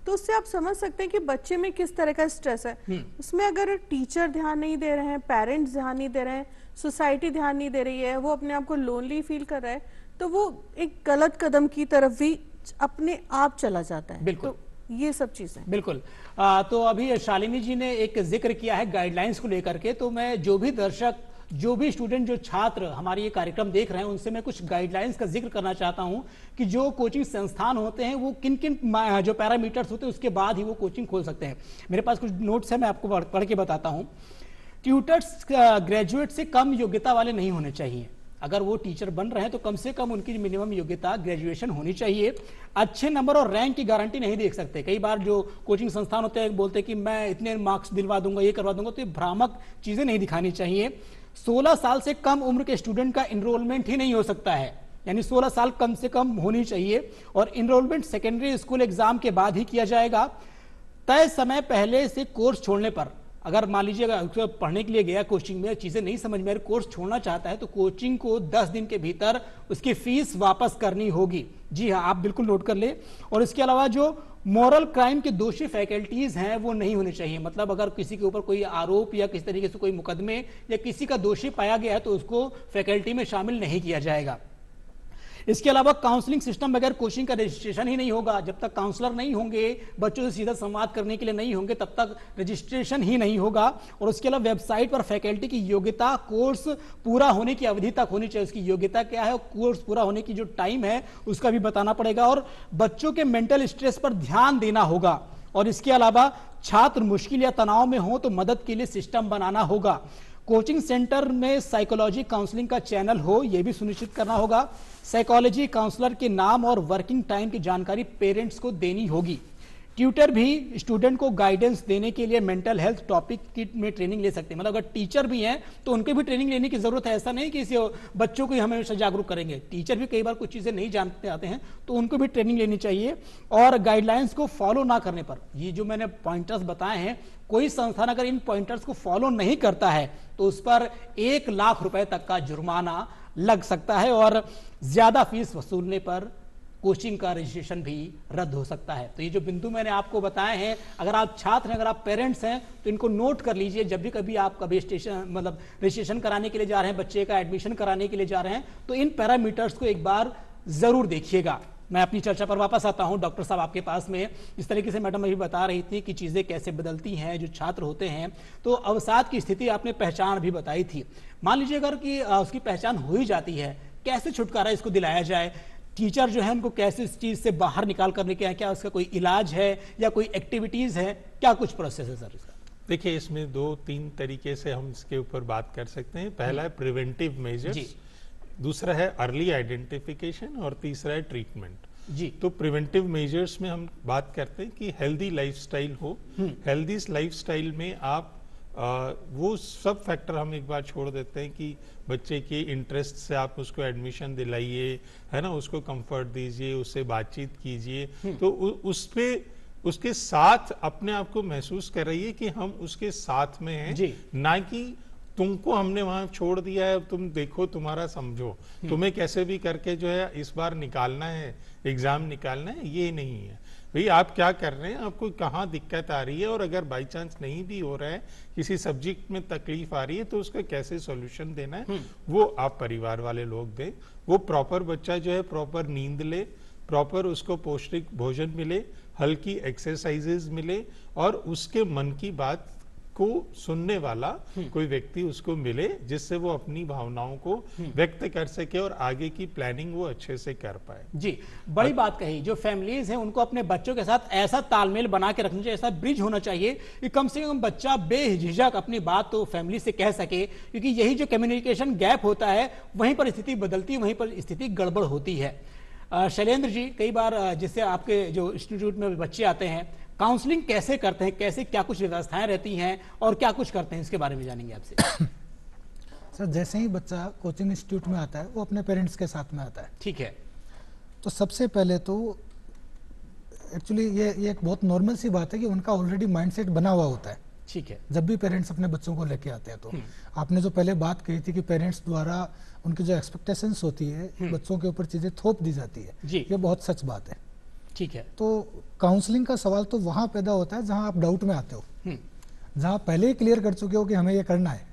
तो उससे आप समझ सकते हैं कि बच्चे में किस तरह का स्ट्रेस है। उसमें अगर टीचर ध्यान नहीं दे रहे हैं, पेरेंट्स ध्यान नहीं दे रहे हैं, सोसाइटी ध्यान नहीं दे रही है, वो अपने आप को लोनली फील कर रहा है, तो वो एक गलत कदम की तरफ भी अपने आप चला जाता है। बिल्कुल, तो ये सब चीजें बिल्कुल। तो अभी शालिनी जी ने एक जिक्र किया है गाइडलाइंस को लेकर के, तो मैं जो भी दर्शक, जो भी स्टूडेंट, जो छात्र हमारे ये कार्यक्रम देख रहे हैं, उनसे मैं कुछ गाइडलाइंस का जिक्र करना चाहता हूं कि जो कोचिंग संस्थान होते हैं वो किन किन जो पैरामीटर्स होते हैं उसके बाद ही वो कोचिंग खोल सकते हैं। मेरे पास कुछ नोट्स है, मैं आपको पढ़ के बताता हूं। ट्यूटर्स ग्रेजुएट से कम योग्यता वाले नहीं होने चाहिए। अगर वो टीचर बन रहे हैं तो कम से कम उनकी मिनिमम योग्यता ग्रेजुएशन होनी चाहिए। अच्छे नंबर और रैंक की गारंटी नहीं देख सकते। कई बार जो कोचिंग संस्थान होते हैं बोलते हैं कि मैं इतने मार्क्स दिलवा दूंगा, ये करवा दूंगा, तो ये भ्रामक चीजें नहीं दिखानी चाहिए। 16 साल से कम उम्र के स्टूडेंट का इनरोलमेंट ही नहीं हो सकता है, यानी 16 साल कम से कम होनी चाहिए, और इनरोलमेंट सेकेंडरी स्कूल एग्जाम के बाद ही किया जाएगा। तय समय पहले से कोर्स छोड़ने पर, अगर मान लीजिए अगर पढ़ने के लिए गया कोचिंग में, चीजें नहीं समझ में, कोर्स छोड़ना चाहता है, तो कोचिंग को 10 दिन के भीतर उसकी फीस वापस करनी होगी। जी हाँ, आप बिल्कुल नोट कर ले। और इसके अलावा जो मॉरल क्राइम के दोषी फैकल्टीज हैं वो नहीं होने चाहिए। मतलब अगर किसी के ऊपर कोई आरोप या किसी तरीके से कोई मुकदमे या किसी का दोषी पाया गया है तो उसको फैकल्टी में शामिल नहीं किया जाएगा। इसके अलावा काउंसलिंग सिस्टम बगैर कोचिंग का रजिस्ट्रेशन ही नहीं होगा। जब तक काउंसलर नहीं होंगे, बच्चों से सीधा संवाद करने के लिए नहीं होंगे, तब तक रजिस्ट्रेशन ही नहीं होगा। और उसके अलावा वेबसाइट पर फैकल्टी की योग्यता कोर्स पूरा होने की अवधि तक होनी चाहिए। उसकी योग्यता क्या है, कोर्स पूरा होने की जो टाइम है उसका भी बताना पड़ेगा। और बच्चों के मेंटल स्ट्रेस पर ध्यान देना होगा। और इसके अलावा छात्र मुश्किल या तनाव में हो तो मदद के लिए सिस्टम बनाना होगा। कोचिंग सेंटर में साइकोलॉजी काउंसलिंग का चैनल हो, यह भी सुनिश्चित करना होगा। साइकोलॉजी काउंसलर के नाम और वर्किंग टाइम की जानकारी पेरेंट्स को देनी होगी। ट्यूटर भी स्टूडेंट को गाइडेंस देने के लिए मेंटल हेल्थ टॉपिक में ट्रेनिंग ले सकते हैं। मतलब अगर टीचर भी हैं तो उनके भी ट्रेनिंग लेने की जरूरत है। ऐसा नहीं कि इसे बच्चों को ही हमेशा जागरूक करेंगे, टीचर भी कई बार कुछ चीजें नहीं जानते आते हैं तो उनको भी ट्रेनिंग लेनी चाहिए। और गाइडलाइंस को फॉलो ना करने पर, ये जो मैंने पॉइंटर्स बताए हैं, कोई संस्थान अगर इन पॉइंटर्स को फॉलो नहीं करता है तो उस पर 1 लाख रुपए तक का जुर्माना लग सकता है और ज्यादा फीस वसूलने पर कोचिंग का रजिस्ट्रेशन भी रद्द हो सकता है। तो ये जो बिंदु मैंने आपको बताए हैं, अगर आप छात्र हैं, अगर आप पेरेंट्स हैं तो इनको नोट कर लीजिए। जब भी कभी आप कभी रजिस्ट्रेशन कराने के लिए जा रहे हैं, बच्चे का एडमिशन कराने के लिए जा रहे हैं, तो इन पैरामीटर्स को एक बार जरूर देखिएगा। मैं अपनी चर्चा पर वापस आता हूं डॉक्टर साहब आपके पास में। इस तरीके से मैडम अभी बता रही थी कि चीजें कैसे बदलती हैं, जो छात्र होते हैं, तो अवसाद की स्थिति आपने पहचान भी बताई थी। मान लीजिए अगर कि उसकी पहचान हो ही जाती है, कैसे छुटकारा इसको दिलाया जाए? टीचर जो है उनको कैसे इस चीज से बाहर निकाल करने के, क्या उसका कोई इलाज है या कोई एक्टिविटीज है, क्या कुछ प्रोसेस है सर इसका? देखिए, इसमें 2-3 तरीके से हम इसके ऊपर बात कर सकते हैं। पहला है प्रिवेंटिव मेजर्स। दूसरा है अर्ली आइडेंटिफिकेशन और तीसरा है ट्रीटमेंट। जी। तो प्रिवेंटिव मेजर्स में हम बात करते हैं कि हेल्दी लाइफस्टाइल हो। हेल्दी लाइफस्टाइल में आप वो सब फैक्टर हम एक बार छोड़ देते हैं कि बच्चे के इंटरेस्ट से आप उसको एडमिशन दिलाइए, है ना, उसको कंफर्ट दीजिए, उससे बातचीत कीजिए, तो उस पे उसके साथ अपने आप को महसूस कर रही है कि हम उसके साथ में हैं, ना कि तुमको हमने वहां छोड़ दिया है, तुम देखो तुम्हारा समझो, तुम्हें कैसे भी करके जो है इस बार निकालना है, एग्जाम निकालना है, ये नहीं है भाई आप क्या कर रहे हैं, आपको कहाँ दिक्कत आ रही है, और अगर बाई चांस नहीं भी हो रहा है, किसी सब्जेक्ट में तकलीफ आ रही है, तो उसका कैसे सॉल्यूशन देना है वो आप परिवार वाले लोग दें। वो प्रॉपर बच्चा जो है प्रॉपर नींद ले, प्रॉपर उसको पौष्टिक भोजन मिले, हल्की एक्सरसाइजेज मिले, और उसके मन की बात को सुनने वाला कोई व्यक्ति उसको मिले, जिससे वो अपनी भावनाओं को व्यक्त कर सके और आगे की प्लानिंग वो अच्छे से कर पाए। जी, बड़ी बात कही। जो फैमिलीज हैं उनको अपने बच्चों के साथ ऐसा तालमेल बना के रखना चाहिए, ऐसा ब्रिज होना चाहिए कि कम से कम बच्चा बेझिझक अपनी बात तो फैमिली से कह सके, क्योंकि यही जो कम्युनिकेशन गैप होता है वहीं पर स्थिति बदलती है, वहीं पर स्थिति गड़बड़ होती है। शैलेंद्र जी, कई बार जिससे आपके जो इंस्टीट्यूट में बच्चे आते हैं, काउंसलिंग कैसे करते हैं, कैसे क्या कुछ व्यवस्थाएं रहती हैं और क्या कुछ करते हैं, इसके बारे में जानेंगे आपसे। सर, जैसे ही बच्चा कोचिंग इंस्टीट्यूट में आता है वो अपने पेरेंट्स के साथ में आता है। ठीक है। तो सबसे पहले तो एक्चुअली ये एक बहुत नॉर्मल सी बात है कि उनका ऑलरेडी माइंडसेट बना हुआ होता है। ठीक है। जब भी पेरेंट्स अपने बच्चों को लेके आते हैं तो आपने जो पहले बात कही थी कि पेरेंट्स द्वारा उनकी जो एक्सपेक्टेशंस होती है बच्चों के ऊपर चीजें थोप दी जाती है, ये बहुत सच बात है। ठीक है। तो काउंसलिंग का सवाल तो वहां पैदा होता है जहां आप डाउट में आते हो, जहां पहले ही क्लियर कर चुके हो कि हमें ये करना है,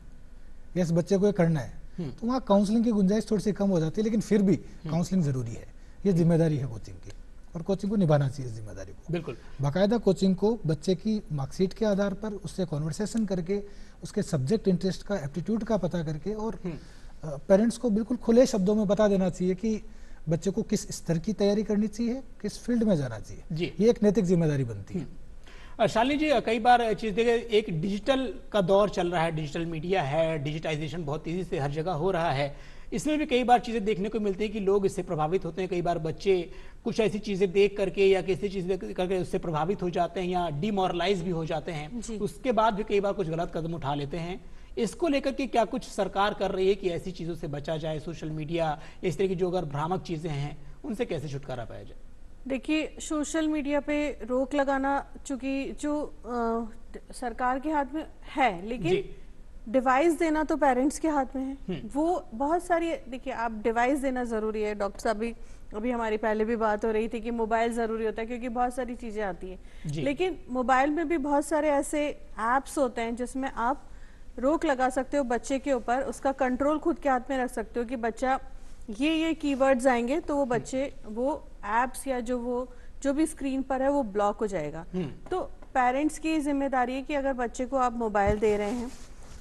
इस बच्चे को ये करना है, तो वहां काउंसलिंग की गुंजाइश थोड़ी सी कम हो जाती है, लेकिन फिर भी काउंसलिंग जरूरी है। ये जिम्मेदारी है कोचिंग की, और कोचिंग को निभाना चाहिए इस जिम्मेदारी को। बिल्कुल। बाकायदा कोचिंग को बच्चे की मार्कशीट के आधार पर उससे कॉन्वर्सेशन करके, उसके सब्जेक्ट इंटरेस्ट का, एप्टीट्यूड का पता करके, और पेरेंट्स को बिल्कुल खुले शब्दों में बता देना चाहिए कि बच्चे को किस स्तर की तैयारी करनी चाहिए, किस फील्ड में जाना चाहिए। ये एक नैतिक जिम्मेदारी बनती है। शालिनी जी, कई बार चीज देखे, एक डिजिटल का दौर चल रहा है, डिजिटल मीडिया है, डिजिटाइजेशन बहुत तेजी से हर जगह हो रहा है, इसमें भी कई बार चीजें देखने को मिलती है कि लोग इससे प्रभावित होते हैं। कई बार बच्चे कुछ ऐसी चीजें देख करके या किसी चीज देख करके उससे प्रभावित हो जाते हैं या डिमोरलाइज भी हो जाते हैं, उसके बाद भी कई बार कुछ गलत कदम उठा लेते हैं। इसको लेकर के क्या कुछ सरकार कर रही है कि ऐसी चीजों से बचा जाए, सोशल मीडिया, इस तरह की जो अगर भ्रामक चीजें हैं उनसे कैसे छुटकारा पाया जाए? देखिए, सोशल मीडिया पे रोक लगाना चूंकि जो सरकार के हाथ में है, लेकिन डिवाइस देना तो पेरेंट्स के हाथ में है। वो बहुत सारी, देखिए आप डिवाइस देना जरूरी है। डॉक्टर साहब भी अभी हमारी पहले भी बात हो रही थी कि मोबाइल जरूरी होता है क्योंकि बहुत सारी चीजें आती है, लेकिन मोबाइल में भी बहुत सारे ऐसे एप्स होते हैं जिसमें आप रोक लगा सकते हो बच्चे के ऊपर, उसका कंट्रोल खुद के हाथ में रख सकते हो कि बच्चा ये कीवर्ड्स आएंगे तो वो बच्चे वो एप्स या जो भी स्क्रीन पर है वो ब्लॉक हो जाएगा। तो पेरेंट्स की जिम्मेदारी है कि अगर बच्चे को आप मोबाइल दे रहे हैं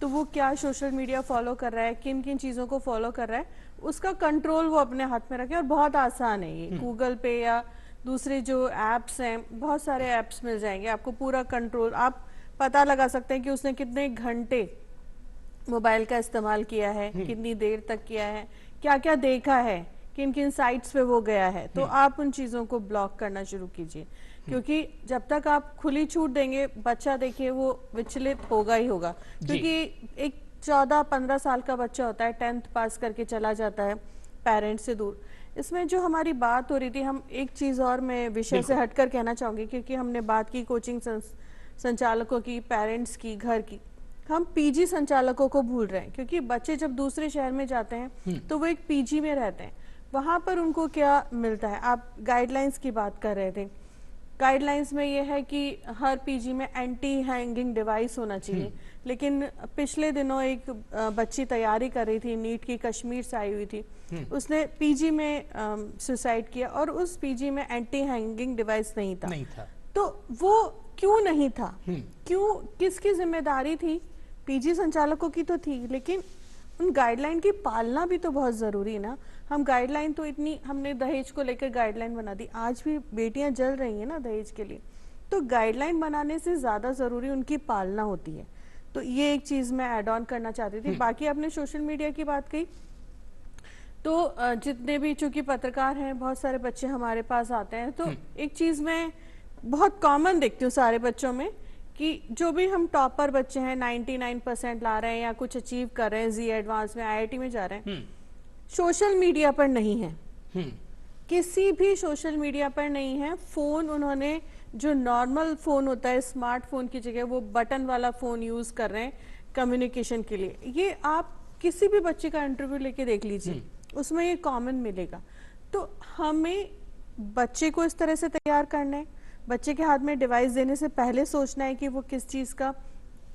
तो वो क्या सोशल मीडिया फॉलो कर रहा है, किन किन चीजों को फॉलो कर रहा है, उसका कंट्रोल वो अपने हाथ में रखे। और बहुत आसान है ये, गूगल पे या दूसरे जो एप्स हैं, बहुत सारे एप्स मिल जाएंगे आपको, पूरा कंट्रोल आप पता लगा सकते हैं कि उसने कितने घंटे मोबाइल का इस्तेमाल किया है, कितनी देर तक किया है, क्या क्या देखा है, किन किन साइट्स पे वो गया है। तो आप उन चीजों को ब्लॉक करना शुरू कीजिए, क्योंकि जब तक आप खुली छूट देंगे बच्चा देखिए वो विचलित होगा ही होगा। क्योंकि एक 14-15 साल का बच्चा होता है, 10th पास करके चला जाता है पेरेंट्स से दूर। इसमें जो हमारी बात हो रही थी, हम एक चीज और मैं विषय से हटकर कहना चाहूंगी, क्योंकि हमने बात की कोचिंग संचालकों की, पेरेंट्स की, घर की, हम पीजी संचालकों को भूल रहे हैं। क्योंकि बच्चे जब दूसरे शहर में जाते हैं तो वो एक पीजी में रहते हैं, वहां पर उनको क्या मिलता है। आप गाइडलाइंस की बात कर रहे थे, गाइडलाइंस में ये है कि हर पीजी में एंटी हैंगिंग डिवाइस होना चाहिए, लेकिन पिछले दिनों एक बच्ची तैयारी कर रही थी, नीट की, कश्मीर से आई हुई थी, उसने पीजी में सुसाइड किया और उस पीजी में एंटी हैंगिंग डिवाइस नहीं था। तो वो क्यों नहीं था, क्यों, किसकी जिम्मेदारी थी? पीजी संचालकों की तो थी, लेकिन उन गाइडलाइन की पालना भी तो बहुत जरूरी है ना। हम गाइडलाइन तो इतनी, हमने दहेज को लेकर गाइडलाइन बना दी, आज भी बेटियां जल रही हैं ना दहेज के लिए, तो गाइडलाइन बनाने से ज्यादा जरूरी उनकी पालना होती है। तो ये एक चीज मैं ऐड ऑन करना चाहती थी। बाकी आपने सोशल मीडिया की बात कही, तो जितने भी चूंकि पत्रकार हैं, बहुत सारे बच्चे हमारे पास आते हैं, तो एक चीज मैं बहुत कॉमन देखती हूँ सारे बच्चों में कि जो भी हम टॉपर बच्चे हैं 99% ला रहे हैं या कुछ अचीव कर रहे हैं, जी एडवांस में आईआईटी में जा रहे हैं, सोशल मीडिया पर नहीं है, किसी भी सोशल मीडिया पर नहीं है। फोन उन्होंने जो नॉर्मल फोन होता है स्मार्टफोन की जगह वो बटन वाला फोन यूज कर रहे हैं कम्युनिकेशन के लिए। ये आप किसी भी बच्चे का इंटरव्यू लेके देख लीजिए, उसमें ये कॉमन मिलेगा। तो हमें बच्चे को इस तरह से तैयार करना है, बच्चे के हाथ में डिवाइस देने से पहले सोचना है कि वो किस चीज का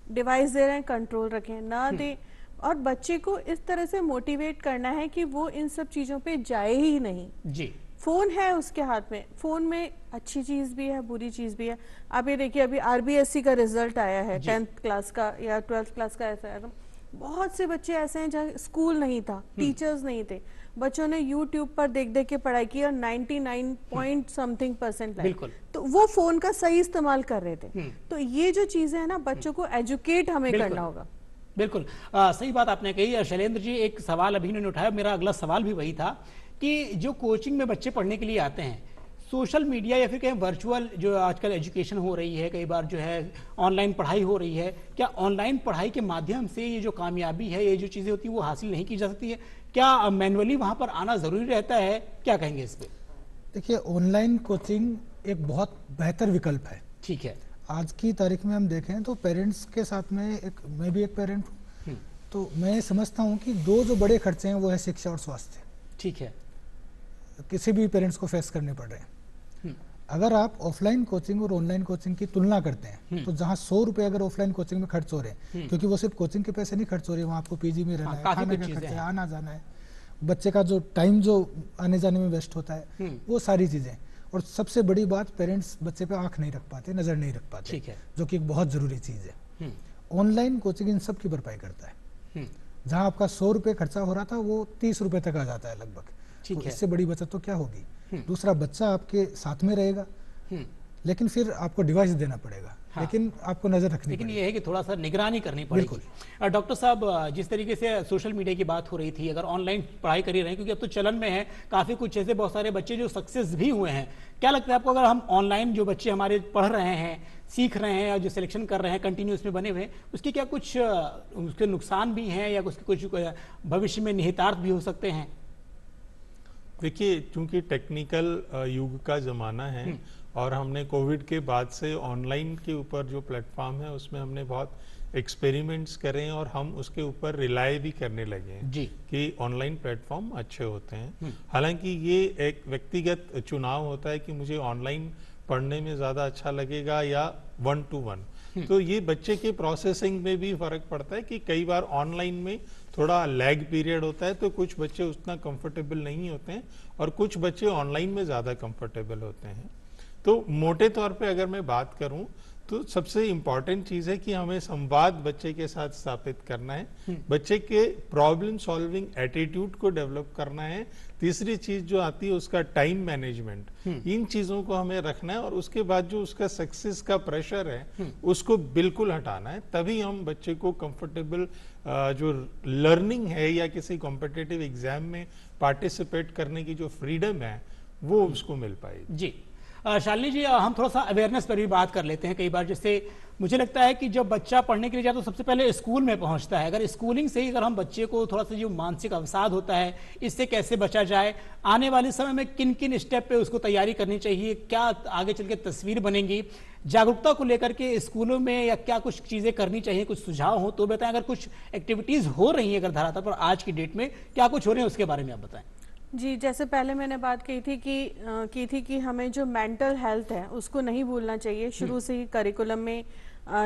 डिवाइस दे रहे हैं, कंट्रोल रखें ना दे, और बच्चे को इस तरह से मोटिवेट करना है कि वो इन सब चीजों पे जाए ही नहीं। जी, फोन है उसके हाथ में, फोन में अच्छी चीज भी है, बुरी चीज भी है। आप ये देखिए, अभी आरबीएससी का रिजल्ट आया है 10th क्लास का या 12th क्लास का, ऐसा है। बहुत से बच्चे ऐसे हैं जहाँ स्कूल नहीं था, टीचर्स नहीं थे, बच्चों ने यूट्यूब पर देख देख के पढ़ाई की और 99 पॉइंट समथिंग % लाए। तो वो फोन का सही इस्तेमाल कर रहे थे। तो ये जो चीजें है ना, बच्चों को एजुकेट हमें करना होगा। बिल्कुल सही बात आपने कही। शैलेंद्र जी, एक सवाल अभी इन्होंने उठाया, मेरा अगला सवाल भी वही था कि जो कोचिंग में बच्चे पढ़ने के लिए आते हैं, सोशल मीडिया या फिर कहीं वर्चुअल जो आजकल एजुकेशन हो रही है, कई बार जो है ऑनलाइन पढ़ाई हो रही है, क्या ऑनलाइन पढ़ाई के माध्यम से ये जो कामयाबी है, ये जो चीज़ें होती है वो हासिल नहीं की जा सकती है? क्या मैनुअली वहाँ पर आना ज़रूरी रहता है? क्या कहेंगे इस पर? देखिए, ऑनलाइन कोचिंग एक बहुत बेहतर विकल्प है। ठीक है। आज की तारीख में हम देखें तो पेरेंट्स के साथ में मैं भी एक पेरेंट हूँ, तो मैं समझता हूँ कि दो जो बड़े खर्चे हैं वो है शिक्षा और स्वास्थ्य। ठीक है। किसी भी पेरेंट्स को फेस करने पड़ रहे हैं। अगर आप ऑफलाइन कोचिंग और ऑनलाइन कोचिंग की तुलना करते हैं तो जहां 100 रुपए अगर ऑफलाइन कोचिंग में खर्च हो रहे हैं, क्योंकि वो सिर्फ कोचिंग के पैसे नहीं खर्च हो रहे, वहाँ आपको पीजी में रहना है, खाने का खर्चा है, आना जाना है, बच्चे का जो टाइम जो आने जाने में वेस्ट होता है, वो सारी चीजें। और सबसे बड़ी बात, पेरेंट्स बच्चे पे आंख नहीं रख पाते, नजर नहीं रख पाते, जो कि एक बहुत जरूरी चीज है। ऑनलाइन कोचिंग इन सब की भरपाई करता है। जहां आपका 100 रुपए खर्चा हो रहा था वो 30 रुपए तक आ जाता है लगभग। तो इससे बड़ी बचत तो क्या होगी? दूसरा, बच्चा आपके साथ में रहेगा, लेकिन फिर आपको डिवाइस देना पड़ेगा। हाँ। लेकिन आपको नजर रखनी लेकिन ये है कि थोड़ा सा निगरानी करनी पड़ेगी। डॉक्टर साहब, जिस तरीके से सोशल मीडिया की बात हो रही थी, अगर ऑनलाइन पढ़ाई कर ही रहे हैं, क्योंकि अब तो चलन में है, काफी कुछ ऐसे बहुत सारे बच्चे जो सक्सेस भी हुए हैं, क्या लगता है आपको, अगर हम ऑनलाइन जो बच्चे हमारे पढ़ रहे हैं, सीख रहे हैं और जो सिलेक्शन कर रहे हैं, कंटिन्यूस में बने हुए हैं, उसके क्या कुछ उसके नुकसान भी हैं या उसके कुछ भविष्य में निहितार्थ भी हो सकते हैं? देखिए, चूंकि टेक्निकल युग का जमाना है और हमने कोविड के बाद से ऑनलाइन के ऊपर जो प्लेटफॉर्म है उसमें हमने बहुत एक्सपेरिमेंट्स करे हैं और हम उसके ऊपर रिलाय भी करने लगे हैं जी, कि ऑनलाइन प्लेटफॉर्म अच्छे होते हैं। हालांकि ये एक व्यक्तिगत चुनाव होता है कि मुझे ऑनलाइन पढ़ने में ज़्यादा अच्छा लगेगा या 1-to-1। तो ये बच्चे के प्रोसेसिंग में भी फर्क पड़ता है कि कई बार ऑनलाइन में थोड़ा लैग पीरियड होता है, तो कुछ बच्चे उतना कंफर्टेबल नहीं होते हैं और कुछ बच्चे ऑनलाइन में ज़्यादा कंफर्टेबल होते हैं। तो मोटे तौर पे अगर मैं बात करूं तो सबसे इम्पॉर्टेंट चीज़ है कि हमें संवाद बच्चे के साथ स्थापित करना है, बच्चे के प्रॉब्लम सॉल्विंग एटीट्यूड को डेवलप करना है। तीसरी चीज जो आती है उसका टाइम मैनेजमेंट, इन चीजों को हमें रखना है और उसके बाद जो उसका सक्सेस का प्रेशर है उसको बिल्कुल हटाना है। तभी हम बच्चे को कंफर्टेबल जो लर्निंग है या किसी कॉम्पिटिटिव एग्जाम में पार्टिसिपेट करने की जो फ्रीडम है वो उसको मिल पाएगी। जी शालिनी जी, हम थोड़ा सा अवेयरनेस पर भी बात कर लेते हैं। कई बार जैसे मुझे लगता है कि जब बच्चा पढ़ने के लिए जाता है तो सबसे पहले स्कूल में पहुंचता है। अगर स्कूलिंग से ही अगर हम बच्चे को थोड़ा सा जो मानसिक अवसाद होता है इससे कैसे बचा जाए, आने वाले समय में किन किन स्टेप पे उसको तैयारी करनी चाहिए, क्या आगे चल के तस्वीर बनेगी, जागरूकता को लेकर के स्कूलों में या क्या कुछ चीजें करनी चाहिए, कुछ सुझाव हो तो बताएं। अगर कुछ एक्टिविटीज हो रही है अगर धरातल पर आज की डेट में क्या कुछ हो रहे हैं उसके बारे में आप बताएं। जी, जैसे पहले मैंने बात की थी कि हमें जो मेंटल हेल्थ है उसको नहीं भूलना चाहिए, शुरू से ही करिकुलम में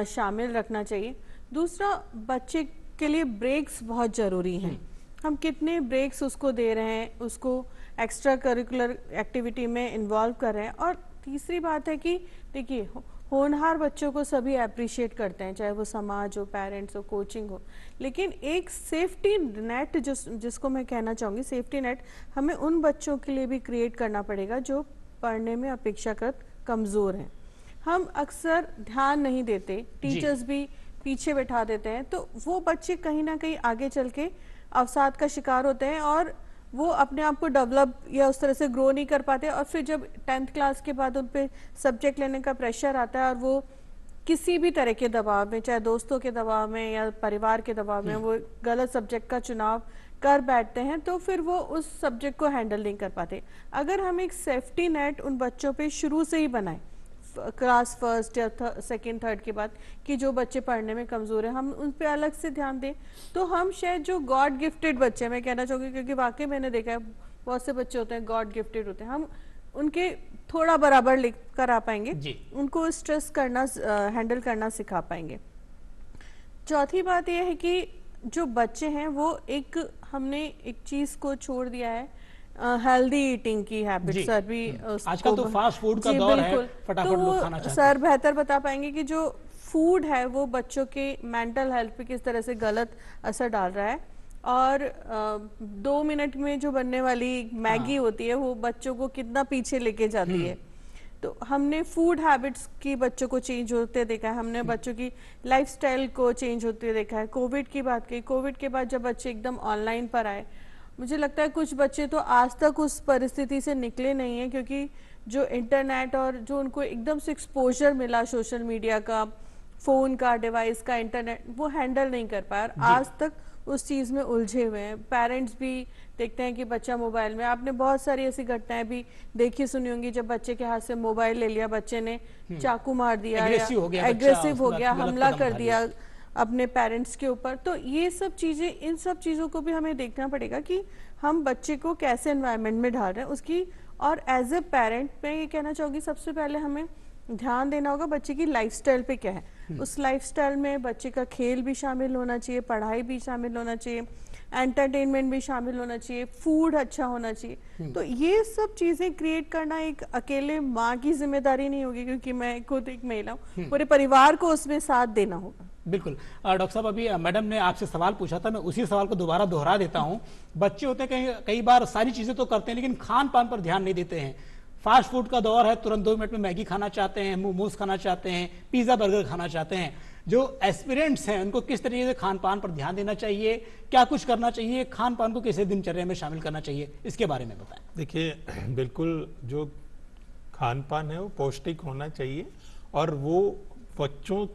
शामिल रखना चाहिए। दूसरा, बच्चे के लिए ब्रेक्स बहुत ज़रूरी हैं। हम कितने ब्रेक्स उसको दे रहे हैं, उसको एक्स्ट्रा करिकुलर एक्टिविटी में इन्वॉल्व कर रहे हैं। और तीसरी बात है कि देखिए, होनहार बच्चों को सभी अप्रिशिएट करते हैं, चाहे वो समाज हो, पेरेंट्स हो, कोचिंग हो, लेकिन एक सेफ्टी नेट जिसको मैं कहना चाहूँगी, सेफ्टी नेट हमें उन बच्चों के लिए भी क्रिएट करना पड़ेगा जो पढ़ने में अपेक्षाकृत कमज़ोर हैं। हम अक्सर ध्यान नहीं देते, टीचर्स भी पीछे बैठा देते हैं, तो वो बच्चे कहीं ना कहीं आगे चल के अवसाद का शिकार होते हैं और वो अपने आप को डेवलप या उस तरह से ग्रो नहीं कर पाते, और फिर जब 10th क्लास के बाद उन पे सब्जेक्ट लेने का प्रेशर आता है और वो किसी भी तरह के दबाव में, चाहे दोस्तों के दबाव में या परिवार के दबाव में, वो गलत सब्जेक्ट का चुनाव कर बैठते हैं, तो फिर वो उस सब्जेक्ट को हैंडल नहीं कर पाते। अगर हम एक सेफ्टी नेट उन बच्चों पे शुरू से ही बनाएं, क्लास फर्स्ट या सेकंड थर्ड के बाद, कि जो बच्चे पढ़ने में कमजोर है हम उन पे अलग से ध्यान दें, तो हम शायद जो गॉड गिफ्टेड बच्चे, मैं कहना चाहूँगी क्योंकि वाकई मैंने देखा है बहुत से बच्चे होते हैं गॉड गिफ्टेड होते हैं, हम उनके थोड़ा बराबर लेकर आ पाएंगे, उनको स्ट्रेस करना हैंडल करना सिखा पाएंगे। चौथी बात यह है कि जो बच्चे हैं वो हमने एक चीज को छोड़ दिया है, हेल्दी ईटिंग की हैबिट। सर भी आजकल तो फास्ट फूड का दौर है, फटाफट लोग खाना चाहते हैं। सर बेहतर बता पाएंगे कि जो फूड है वो बच्चों के मेंटल हेल्थ पे किस तरह से गलत असर डाल रहा है, और 2 मिनट में जो बनने वाली मैगी होती है वो बच्चों को कितना पीछे लेके जाती है। तो हमने फूड हैबिट्स की बच्चों को चेंज होते देखा है, हमने बच्चों की लाइफस्टाइल को चेंज होते देखा है। कोविड की बात की, कोविड के बाद जब बच्चे एकदम ऑनलाइन पर आए, मुझे लगता है कुछ बच्चे तो आज तक उस परिस्थिति से निकले नहीं है, क्योंकि जो इंटरनेट और जो उनको एकदम से एक्सपोजर मिला सोशल मीडिया का, फोन का, डिवाइस का, इंटरनेट, वो हैंडल नहीं कर पाया और आज तक उस चीज में उलझे हुए हैं। पेरेंट्स भी देखते हैं कि बच्चा मोबाइल में, आपने बहुत सारी ऐसी घटनाएं भी देखी सुनी होंगी जब बच्चे के हाथ से मोबाइल ले लिया, बच्चे ने चाकू मार दिया, एग्रेसिव हो गया, हमला कर दिया अपने पेरेंट्स के ऊपर। तो ये सब चीजें, इन सब चीजों को भी हमें देखना पड़ेगा कि हम बच्चे को कैसे एनवायरनमेंट में डाल रहे हैं उसकी। और एज ए पेरेंट मैं ये कहना चाहूंगी सबसे पहले हमें ध्यान देना होगा बच्चे की लाइफस्टाइल पे क्या है। उस लाइफस्टाइल में बच्चे का खेल भी शामिल होना चाहिए, पढ़ाई भी शामिल होना चाहिए, एंटरटेनमेंट भी शामिल होना चाहिए, फूड अच्छा होना चाहिए। तो ये सब चीजें क्रिएट करना एक अकेले माँ की जिम्मेदारी नहीं होगी, क्योंकि मैं खुद एक महिला हूँ, पूरे परिवार को उसमें साथ देना होगा। बिल्कुल। डॉक्टर साहब, अभी मैडम ने आपसे सवाल पूछा था, मैं उसी सवाल को दोबारा दोहरा देता हूँ। बच्चे होते हैं कई बार सारी चीजें तो करते हैं लेकिन खान पान पर ध्यान नहीं देते हैं। फास्ट फूड का दौर है, तुरंत 2 मिनट में मैगी खाना चाहते हैं, मोमोज खाना चाहते हैं, पिज्जा बर्गर खाना चाहते हैं। जो एस्पिरेंट्स हैं उनको किस तरीके से खान पान पर ध्यान देना चाहिए, क्या कुछ करना चाहिए, खान पान को कैसे दिनचर्या में शामिल करना चाहिए, इसके बारे में बताएं। देखिए, बिल्कुल जो खान पान है वो पौष्टिक होना चाहिए, और वो बच्चों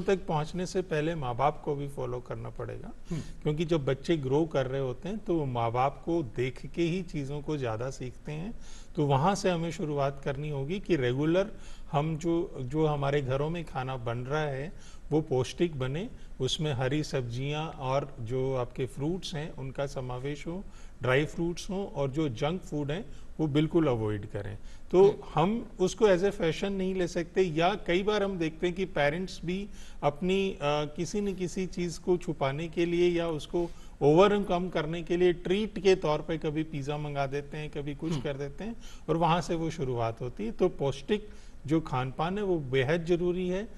तक पहुंचने से पहले माँ बाप को भी फॉलो करना पड़ेगा, क्योंकि जब बच्चे ग्रो कर रहे होते हैं तो वो माँ बाप को देख के ही चीज़ों को ज़्यादा सीखते हैं। तो वहाँ से हमें शुरुआत करनी होगी कि रेगुलर हम जो हमारे घरों में खाना बन रहा है वो पौष्टिक बने, उसमें हरी सब्जियां और जो आपके फ्रूट्स हैं उनका समावेश हो, ड्राई फ्रूट्स हो, और जो जंक फूड है वो बिल्कुल अवॉइड करें। तो हम उसको एज ए फैशन नहीं ले सकते, या कई बार हम देखते हैं कि पेरेंट्स भी अपनी किसी न किसी चीज़ को छुपाने के लिए या उसको ओवरकम करने के लिए ट्रीट के तौर पे कभी पिज़्ज़ा मंगा देते हैं, कभी कुछ कर देते हैं, और वहाँ से वो शुरुआत होती है। तो पौष्टिक जो खान पान है वो बेहद जरूरी है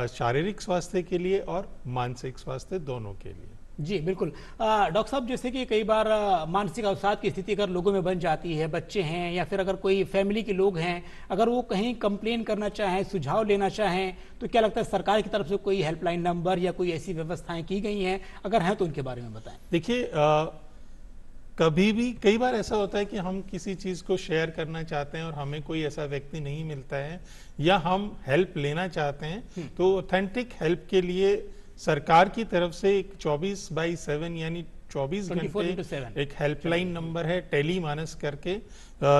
शारीरिक स्वास्थ्य के लिए और मानसिक स्वास्थ्य दोनों के लिए। जी बिल्कुल। डॉक्टर साहब, जैसे कि कई बार मानसिक अवसाद की स्थिति अगर लोगों में बन जाती है, बच्चे हैं या फिर अगर कोई फैमिली के लोग हैं, अगर वो कहीं कंप्लेन करना चाहें, सुझाव लेना चाहें, तो क्या लगता है सरकार की तरफ से कोई हेल्पलाइन नंबर या कोई ऐसी व्यवस्थाएं की गई हैं? अगर हैं तो उनके बारे में बताएं। देखिए, कई बार ऐसा होता है कि हम किसी चीज को शेयर करना चाहते हैं और हमें कोई ऐसा व्यक्ति नहीं मिलता है, या हम हेल्प लेना चाहते हैं, तो ऑथेंटिक हेल्प के लिए सरकार की तरफ से एक 24/7 यानी 24 घंटे एक हेल्पलाइन नंबर है, टेली मानस करके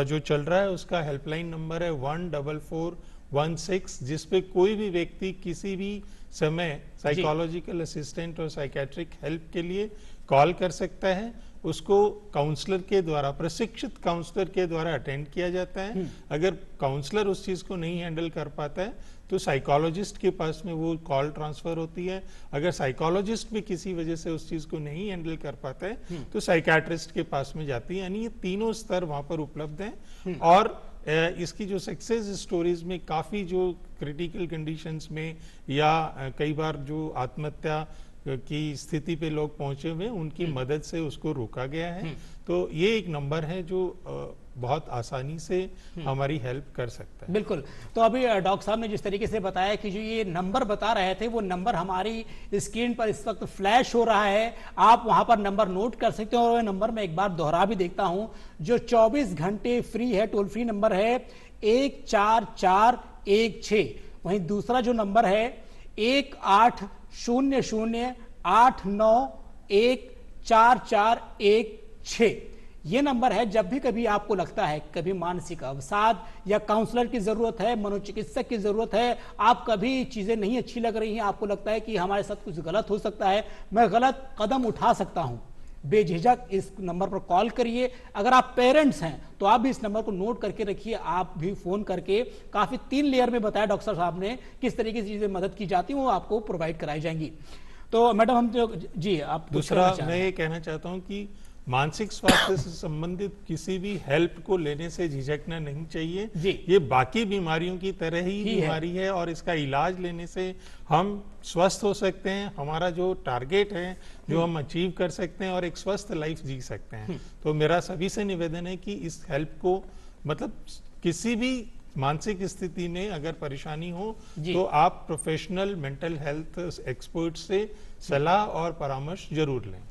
जो चल रहा है, उसका हेल्पलाइन नंबर है 14416, जिसपे कोई भी व्यक्ति किसी भी समय साइकोलॉजिकल असिस्टेंट और साइकेट्रिक हेल्प के लिए कॉल कर सकता है। उसको काउंसलर के द्वारा, प्रशिक्षित काउंसलर के द्वारा अटेंड किया जाता है। अगर काउंसलर उस चीज को नहीं हैंडल कर पाता है तो साइकोलॉजिस्ट के पास में वो कॉल ट्रांसफर होती है। अगर साइकोलॉजिस्ट भी किसी वजह से उस चीज को नहीं हैंडल कर पाता है तो साइकियाट्रिस्ट के पास में जाती है। यानी ये तीनों स्तर वहां पर उपलब्ध हैं। और इसकी जो सक्सेस स्टोरीज में काफी जो क्रिटिकल कंडीशंस में या कई बार जो आत्महत्या की स्थिति पे लोग पहुंचे हुए, उनकी मदद से उसको रोका गया है। तो ये एक नंबर है जो बहुत आसानी से हमारी हेल्प कर सकता है। बिल्कुल। तो अभी डॉक्टर साहब ने जिस तरीके से बताया कि जो ये नंबर बता रहे थे वो नंबर हमारी स्क्रीन पर इस वक्त फ्लैश हो रहा है, आप वहां पर नंबर नोट कर सकते हो। और वो नंबर मैं एक बार दोहरा भी देखता हूं, जो 24 घंटे फ्री है, टोल फ्री नंबर है 14416। वहीं दूसरा जो नंबर है 180089144116। ये नंबर है। जब भी कभी आपको लगता है कभी मानसिक अवसाद या काउंसलर की जरूरत है, मनोचिकित्सक की जरूरत है, आप कभी चीजें नहीं अच्छी लग रही हैं, आपको लगता है कि हमारे साथ कुछ गलत हो सकता है, मैं गलत कदम उठा सकता हूं, बेझिझक इस नंबर पर कॉल करिए। अगर आप पेरेंट्स हैं तो आप भी इस नंबर को नोट करके रखिए, आप भी फोन करके काफी 3 लेयर में बताया डॉक्टर साहब ने किस तरीके से चीजें मदद की जाती है वो आपको प्रोवाइड कराई जाएंगी। तो मैडम हम जो जी आप दूसरा मैं ये कहना चाहता हूं कि मानसिक स्वास्थ्य से संबंधित किसी भी हेल्प को लेने से झिझकना नहीं चाहिए जी। ये बाकी बीमारियों की तरह ही बीमारी है और इसका इलाज लेने से हम स्वस्थ हो सकते हैं, हमारा जो टारगेट है जो हम अचीव कर सकते हैं और एक स्वस्थ लाइफ जी सकते हैं। तो मेरा सभी से निवेदन है कि इस हेल्प को मतलब किसी भी मानसिक स्थिति में अगर परेशानी हो तो आप प्रोफेशनल मेंटल हेल्थ एक्सपर्ट से सलाह और परामर्श जरूर लें।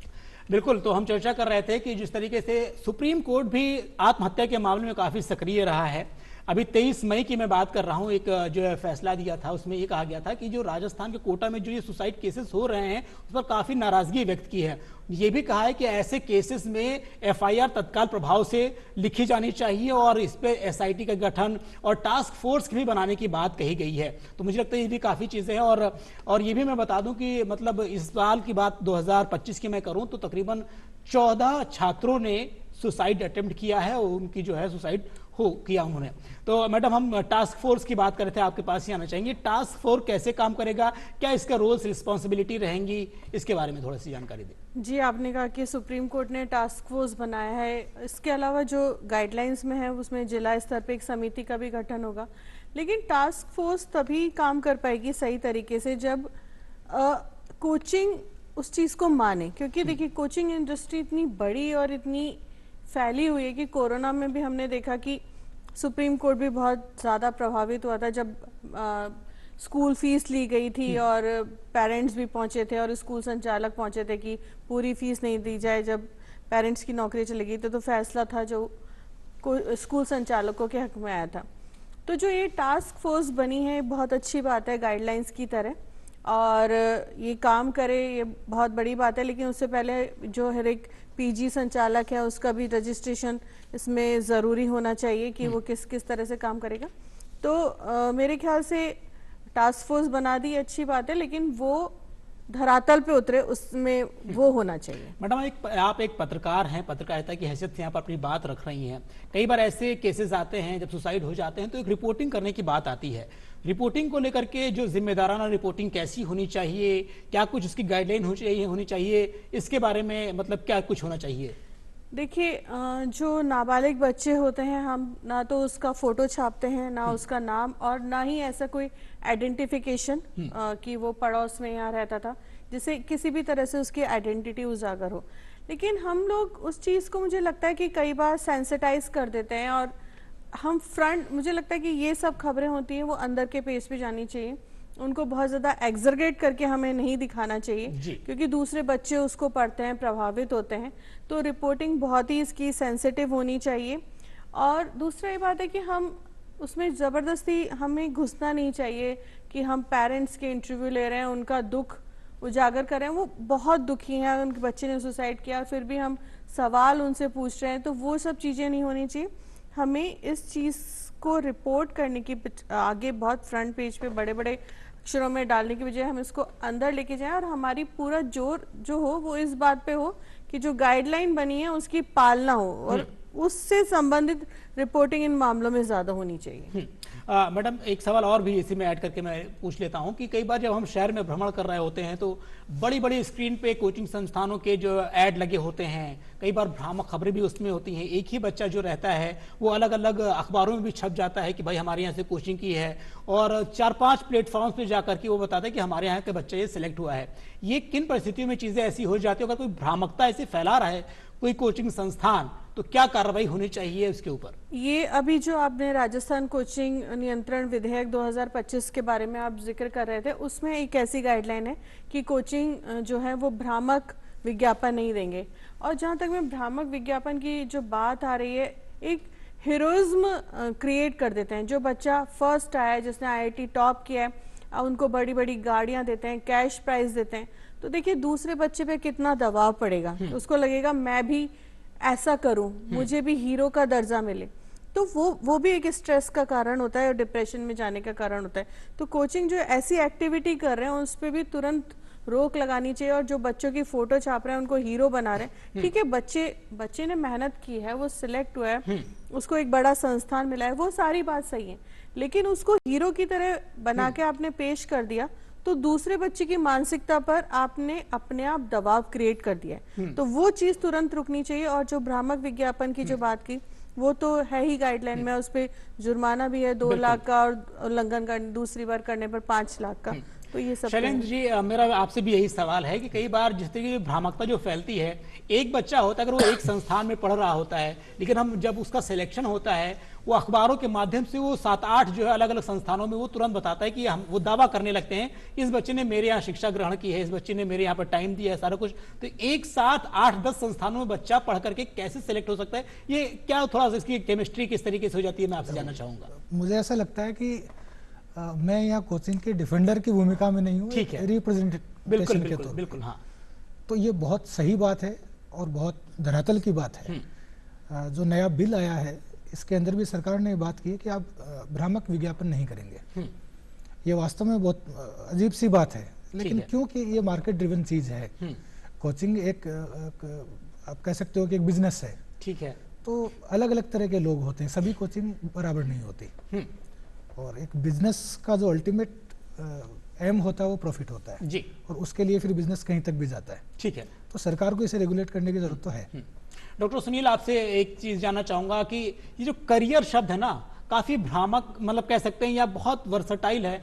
बिल्कुल। तो हम चर्चा कर रहे थे कि जिस तरीके से सुप्रीम कोर्ट भी आत्महत्या के मामले में काफी सक्रिय रहा है। अभी 23 मई की मैं बात कर रहा हूं, एक जो है फैसला दिया था उसमें ये कहा गया था कि जो राजस्थान के कोटा में जो ये सुसाइड केसेस हो रहे हैं उस पर काफी नाराजगी व्यक्त की है। ये भी कहा है कि ऐसे केसेस में एफआईआर तत्काल प्रभाव से लिखी जानी चाहिए और इस पे एसआईटी का गठन और टास्क फोर्स भी बनाने की बात कही गई है। तो मुझे लगता है ये भी काफी चीजें हैं। और ये भी मैं बता दूं कि मतलब इस साल की बात 2025 की मैं करूं तो तकरीबन 14 छात्रों ने सुसाइड अटेम्प्ट किया है और उनकी जो है सुसाइड हो किया उन्होंने। तो मैडम हम टास्क फोर्स की बात कर रहे थे, आपके पास ही आना चाहेंगे। टास्क फोर्स कैसे काम करेगा, क्या इसका रोल्स रिस्पॉन्सिबिलिटी रहेंगी, इसके बारे में थोड़ी सी जानकारी दें। जी, आपने कहा कि सुप्रीम कोर्ट ने टास्क फोर्स बनाया है, इसके अलावा जो गाइडलाइंस में है उसमें जिला स्तर पे एक समिति का भी गठन होगा। लेकिन टास्क फोर्स तभी काम कर पाएगी सही तरीके से जब कोचिंग उस चीज को माने, क्योंकि देखिए कोचिंग इंडस्ट्री इतनी बड़ी और इतनी फैली हुई है कि कोरोना में भी हमने देखा कि सुप्रीम कोर्ट भी बहुत ज़्यादा प्रभावित हुआ था जब स्कूल फीस ली गई थी और पेरेंट्स भी पहुंचे थे और स्कूल संचालक पहुंचे थे कि पूरी फीस नहीं दी जाए। जब पेरेंट्स की नौकरी चली गई तो फैसला था जो स्कूल संचालकों के हक में आया था। तो जो ये टास्क फोर्स बनी है बहुत अच्छी बात है गाइडलाइंस की तरह, और ये काम करे ये बहुत बड़ी बात है। लेकिन उससे पहले जो हर एक पीजी संचालक है उसका भी रजिस्ट्रेशन इसमें ज़रूरी होना चाहिए कि वो किस किस तरह से काम करेगा। तो मेरे ख्याल से टास्क फोर्स बना दी अच्छी बात है, लेकिन वो धरातल पे उतरे उसमें वो होना चाहिए। मैडम आप एक पत्रकार हैं, पत्रकारिता की हैसियत से यहाँ पर अपनी बात रख रही हैं। कई बार ऐसे केसेस आते हैं जब सुसाइड हो जाते हैं तो एक रिपोर्टिंग करने की बात आती है। रिपोर्टिंग को लेकर के जो जिम्मेदाराना रिपोर्टिंग कैसी होनी चाहिए, क्या कुछ उसकी गाइडलाइन होनी चाहिए, इसके बारे में मतलब क्या कुछ होना चाहिए? देखिए जो नाबालिग बच्चे होते हैं हम ना तो उसका फोटो छापते हैं, ना उसका नाम, और ना ही ऐसा कोई आइडेंटिफिकेशन कि वो पड़ोस में यहाँ रहता था जिससे किसी भी तरह से उसकी आइडेंटिटी उजागर हो। लेकिन हम लोग उस चीज़ को मुझे लगता है कि कई बार सेंसिटाइज कर देते हैं और हम फ्रंट, मुझे लगता है कि ये सब खबरें होती हैं वो अंदर के पेज पे जानी चाहिए, उनको बहुत ज़्यादा एग्जरगेट करके हमें नहीं दिखाना चाहिए क्योंकि दूसरे बच्चे उसको पढ़ते हैं, प्रभावित होते हैं। तो रिपोर्टिंग बहुत ही इसकी सेंसिटिव होनी चाहिए। और दूसरा ये बात है कि हम उसमें ज़बरदस्ती हमें घुसना नहीं चाहिए कि हम पेरेंट्स के इंटरव्यू ले रहे हैं, उनका दुख उजागर कर रहे हैं, वो बहुत दुखी हैं, उनके बच्चे ने सुसाइड किया और फिर भी हम सवाल उनसे पूछ रहे हैं, तो वो सब चीज़ें नहीं होनी चाहिए। हमें इस चीज़ को रिपोर्ट करने की आगे बहुत फ्रंट पेज पे बड़े बड़े अक्षरों में डालने की बजाय हम इसको अंदर लेके जाएं और हमारी पूरा जोर जो हो वो इस बात पे हो कि जो गाइडलाइन बनी है उसकी पालना हो और उससे संबंधित रिपोर्टिंग इन मामलों में ज्यादा होनी चाहिए। मैडम एक सवाल और भी इसी में ऐड करके मैं पूछ लेता हूं कि कई बार जब हम शहर में भ्रमण कर रहे होते हैं तो बड़ी बड़ी स्क्रीन पे कोचिंग संस्थानों के जो ऐड लगे होते हैं, कई बार भ्रामक खबरें भी उसमें होती हैं। एक ही बच्चा जो रहता है वो अलग अलग अखबारों में भी छप जाता है कि भाई हमारे यहाँ से कोचिंग की है और 4-5 प्लेटफॉर्म्स पे जाकर के वो बताता है कि हमारे यहाँ के बच्चा ये सिलेक्ट हुआ है। ये किन परिस्थितियों में चीजें ऐसी हो जाती है? अगर कोई भ्रामकता ऐसे फैला रहा है कोई कोचिंग संस्थान तो क्या कार्रवाई होनी चाहिए उसके ऊपर? ये अभी जो आपने राजस्थान कोचिंग नियंत्रण विधेयक 2025 के बारे में आप जिक्र कर रहे थे, उसमें एक ऐसी गाइडलाइन है कि कोचिंग जो है वो भ्रामक विज्ञापन नहीं देंगे। और जहां तक मैं भ्रामक विज्ञापन की जो बात आ रही है, एक हीरोइज्म क्रिएट कर देते हैं। जो बच्चा फर्स्ट आया है, जिसने IIT टॉप किया है, उनको बड़ी बड़ी गाड़ियां देते हैं, कैश प्राइज देते हैं, तो देखिए दूसरे बच्चे पे कितना दबाव पड़ेगा। तो उसको लगेगा मैं भी ऐसा करूं, मुझे भी हीरो का दर्जा मिले, तो वो भी एक स्ट्रेस का कारण होता है और डिप्रेशन में जाने का कारण होता है। तो कोचिंग जो ऐसी एक्टिविटी कर रहे हैं उस पर भी तुरंत रोक लगानी चाहिए। और जो बच्चों की फोटो छाप रहे हैं, उनको हीरो बना रहे हैं, ठीक है, बच्चे ने मेहनत की है, वो सिलेक्ट हुआ है, उसको एक बड़ा संस्थान मिला है, वो सारी बात सही है, लेकिन उसको हीरो की तरह बना के आपने पेश कर दिया, तो दूसरे बच्चे की मानसिकता पर आपने अपने आप दबाव क्रिएट कर दिया है। तो वो चीज तुरंत रुकनी चाहिए। और जो भ्रामक विज्ञापन की जो बात की, वो तो है ही गाइडलाइन में, उस पे जुर्माना भी है 2 लाख का, और उल्लंघन कर दूसरी बार करने पर 5 लाख का। तो ये सब शैलेंद्र जी, मेरा आपसे भी यही सवाल है कि कई बार जिस तरीके की भ्रामकता जो फैलती है, एक बच्चा होता है अगर वो एक संस्थान में पढ़ रहा होता है, लेकिन हम जब उसका सिलेक्शन होता है, वो अखबारों के माध्यम से वो 7-8 जो है अलग अलग संस्थानों में वो तुरंत बताता है कि हम वो दावा करने लगते हैं इस बच्चे ने मेरे यहाँ शिक्षा ग्रहण की है, इस बच्चे ने मेरे यहाँ पर टाइम दिया है, सारा कुछ। तो एक साथ 8-10 संस्थानों में बच्चा पढ़ करके कैसे सिलेक्ट हो सकता है? ये क्या थोड़ा सा इसकी केमिस्ट्री किस तरीके से हो जाती है, मैं आपसे जानना चाहूंगा। मुझे ऐसा लगता है कि मैं यहाँ कोचिंग के डिफेंडर की भूमिका में नहीं हूँ, ठीक है, रिप्रेजेंटेशन के तौर बिल्कुल, हाँ। तो ये बहुत सही बात है और बहुत धरातल की बात है। जो नया बिल आया है, इसके अंदर भी सरकार ने बात की है कि आप भ्रामक विज्ञापन नहीं करेंगे। ये वास्तव में बहुत अजीब सी बात है, लेकिन क्योंकि ये मार्केट ड्रिवन चीज है, कोचिंग एक आप कह सकते हो कि एक बिजनेस है, ठीक है। तो अलग अलग तरह के लोग होते हैं, सभी कोचिंग बराबर नहीं होती। और एक बिजनेस का जो अल्टीमेट एम होता है वो प्रॉफिट होता है जी, और उसके लिए फिर बिजनेस कहीं तक भी जाता है। ठीक है। तो सरकार को इसे रेगुलेट करने की जरूरत तो है। डॉक्टर सुनील, आपसे एक चीज जानना चाहूंगा कि ये जो करियर शब्द है ना, काफी भ्रामक मतलब कह सकते हैं या बहुत वर्सटाइल है।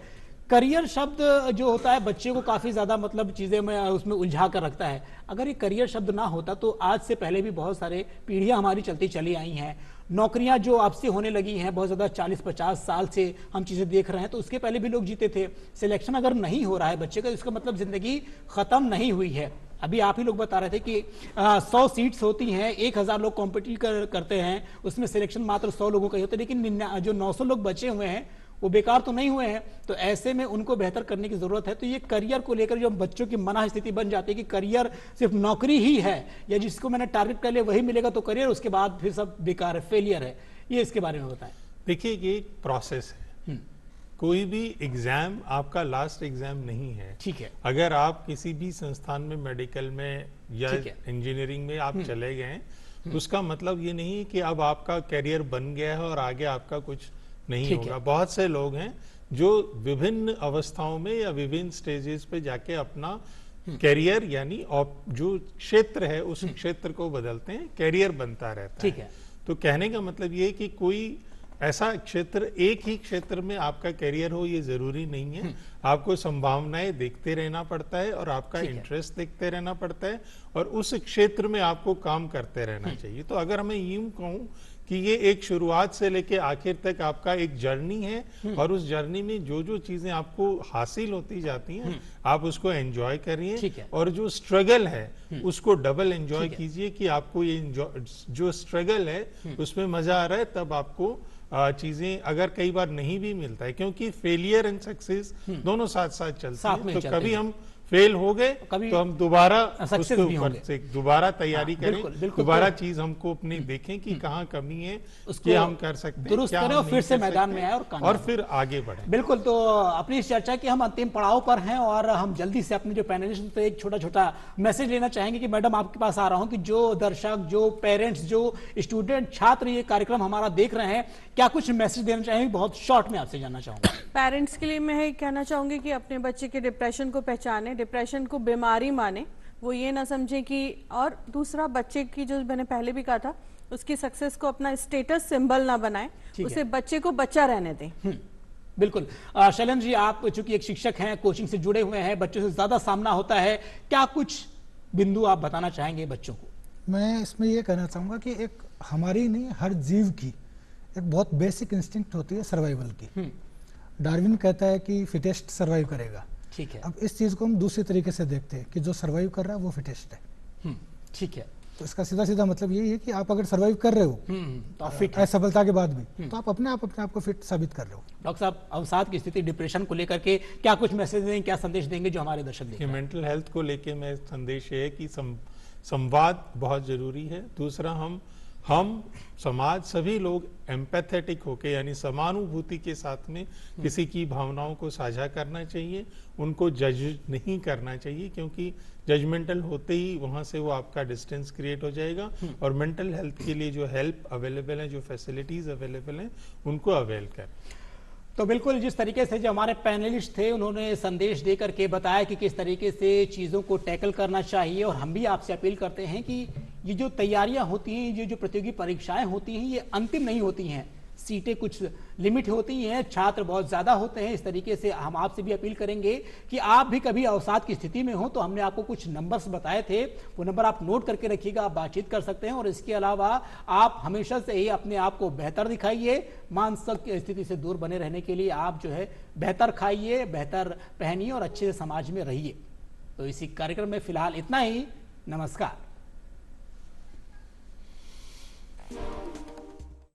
करियर शब्द जो होता है बच्चे को काफी ज्यादा मतलब चीजें में उसमें उलझा कर रखता है। अगर ये करियर शब्द ना होता तो आज से पहले भी बहुत सारे पीढ़ियां हमारी चलती चली आई हैं, नौकरियां जो अब से होने लगी हैं बहुत ज्यादा 40-50 साल से हम चीजें देख रहे हैं, तो उसके पहले भी लोग जीते थे। सिलेक्शन अगर नहीं हो रहा है बच्चे का, इसका मतलब जिंदगी खत्म नहीं हुई है। अभी आप ही लोग बता रहे थे कि 100 सीट्स होती हैं, 1000 लोग कॉम्पिटिट करते हैं, उसमें सिलेक्शन मात्र 100 लोगों का ही होता है, लेकिन जो 900 लोग बचे हुए हैं वो बेकार तो नहीं हुए हैं। तो ऐसे में उनको बेहतर करने की जरूरत है। तो ये करियर को लेकर जो बच्चों की मना स्थिति बन जाती है कि करियर सिर्फ नौकरी ही है, या जिसको मैंने टारगेट कर लिया वही मिलेगा तो करियर, उसके बाद फिर सब बेकार है, फेलियर है। ये इसके बारे में बताएं। देखिए, ये एक प्रोसेस है, कोई भी एग्जाम आपका लास्ट एग्जाम नहीं है। ठीक है। अगर आप किसी भी संस्थान में, मेडिकल में या इंजीनियरिंग में आप चले गए, उसका मतलब ये नहीं कि अब आपका करियर बन गया है और आगे आपका कुछ नहीं होगा। बहुत से लोग हैं जो विभिन्न अवस्थाओं में या विभिन्न स्टेजेस पे जाके अपना करियर यानी जो क्षेत्र है उस क्षेत्र को बदलते हैं, करियर बनता रहता है। ठीक है। तो कहने का मतलब ये है कि कोई ऐसा क्षेत्र, एक ही क्षेत्र में आपका करियर हो ये जरूरी नहीं है। आपको संभावनाएं देखते रहना पड़ता है और आपका इंटरेस्ट देखते रहना पड़ता है और उस क्षेत्र में आपको काम करते रहना चाहिए। तो अगर मैं यूं कहूं कि ये एक शुरुआत से लेके आखिर तक आपका एक जर्नी है और उस जर्नी में जो जो चीजें आपको हासिल होती जाती हैं आप उसको एंजॉय करिए, और जो स्ट्रगल है उसको डबल एंजॉय कीजिए कि आपको ये जो स्ट्रगल है उसमें मजा आ रहा है। तब आपको चीजें अगर कई बार नहीं भी मिलता है, क्योंकि फेलियर एंड सक्सेस दोनों साथ साथ चलते हैं। तो कभी हम फेल हो गए तो हम दोबारा उसके ऊपर से दोबारा तैयारी करें, दोबारा चीज हमको अपनी देखें कि कहाँ कमी है, उसको हम कर सकते हैं, दुरुस्त करें और फिर से मैदान में आए और फिर आगे बढ़े। बिल्कुल। तो अपनी इस चर्चा की हम अंतिम पड़ाव पर हैं और हम जल्दी से अपने जो पैनलिस्ट पे एक छोटा छोटा मैसेज लेना चाहेंगे कि मैडम आपके पास आ रहा हूं कि जो दर्शक, जो पेरेंट्स, जो स्टूडेंट, छात्र ये कार्यक्रम हमारा देख रहे हैं, क्या कुछ मैसेज देना चाहेंगे? बहुत शॉर्ट में आपसे जानना चाहूंगा। पेरेंट्स के लिए मैं कहना चाहूंगी कि अपने बच्चे के डिप्रेशन को पहचाने, डिप्रेशन को बीमारी माने, वो ये ना समझे कि, और दूसरा बच्चे की जो मैंने पहले भी कहा था, उसकी सक्सेस को अपना स्टेटस सिंबल ना बनाए, उसे बच्चे को बच्चा रहने दें। बिल्कुल। शैलेंद्र जी, आप चूंकि एक शिक्षक हैं, कोचिंग से जुड़े हुए हैं, बच्चों से ज्यादा सामना होता है, क्या कुछ बिंदु आप बताना चाहेंगे बच्चों को? मैं इसमें ये कहना चाहूँगा कि एक हमारी नहीं, हर जीव की एक बहुत बेसिक इंस्टिंक्ट होती है सर्वाइवल की। डार्विन कहता है कि फिटेस्ट सर्वाइव करेगा। ठीक है। अब इस चीज़ को हम दूसरे तरीके से देखते हैं कि जो सर्वाइव कर रहा है वो फिटेस्ट है। ठीक है। तो इसका सीधा सीधा मतलब यही है कि आप अगर सर्वाइव कर रहे हो तो आप फिट है। असफलता के बाद भी, तो आप अपने आप को फिट साबित कर रहे हो। डॉक्टर साहब, अवसाद की स्थिति, डिप्रेशन को लेकर के क्या कुछ मैसेज देंगे, क्या संदेश देंगे जो हमारे दर्शक देखें? मेंटल हेल्थ को लेके मैं संदेश ये है कि संवाद बहुत जरूरी है। दूसरा, हम समाज सभी लोग एम्पैथेटिक होके यानी समानुभूति के साथ में किसी की भावनाओं को साझा करना चाहिए, उनको जज नहीं करना चाहिए, क्योंकि जजमेंटल होते ही वहां से वो आपका डिस्टेंस क्रिएट हो जाएगा। और मेंटल हेल्थ के लिए जो हेल्प अवेलेबल है, जो फैसिलिटीज अवेलेबल हैं, उनको अवेल करें। तो बिल्कुल जिस तरीके से जो हमारे पैनलिस्ट थे उन्होंने संदेश दे करके बताया कि किस तरीके से चीज़ों को टैकल करना चाहिए, और हम भी आपसे अपील करते हैं कि ये जो तैयारियां होती हैं, ये जो प्रतियोगी परीक्षाएं होती हैं, ये अंतिम नहीं होती हैं। सीटें कुछ लिमिट होती हैं, छात्र बहुत ज़्यादा होते हैं। इस तरीके से हम आपसे भी अपील करेंगे कि आप भी कभी अवसाद की स्थिति में हो तो हमने आपको कुछ नंबर्स बताए थे, वो नंबर आप नोट करके रखिएगा, आप बातचीत कर सकते हैं। और इसके अलावा आप हमेशा से ही अपने आप को बेहतर दिखाइए। मानसिक स्थिति से दूर बने रहने के लिए आप जो है बेहतर खाइए, बेहतर पहनिए और अच्छे से समाज में रहिए। तो इसी कार्यक्रम में फिलहाल इतना ही। नमस्कार।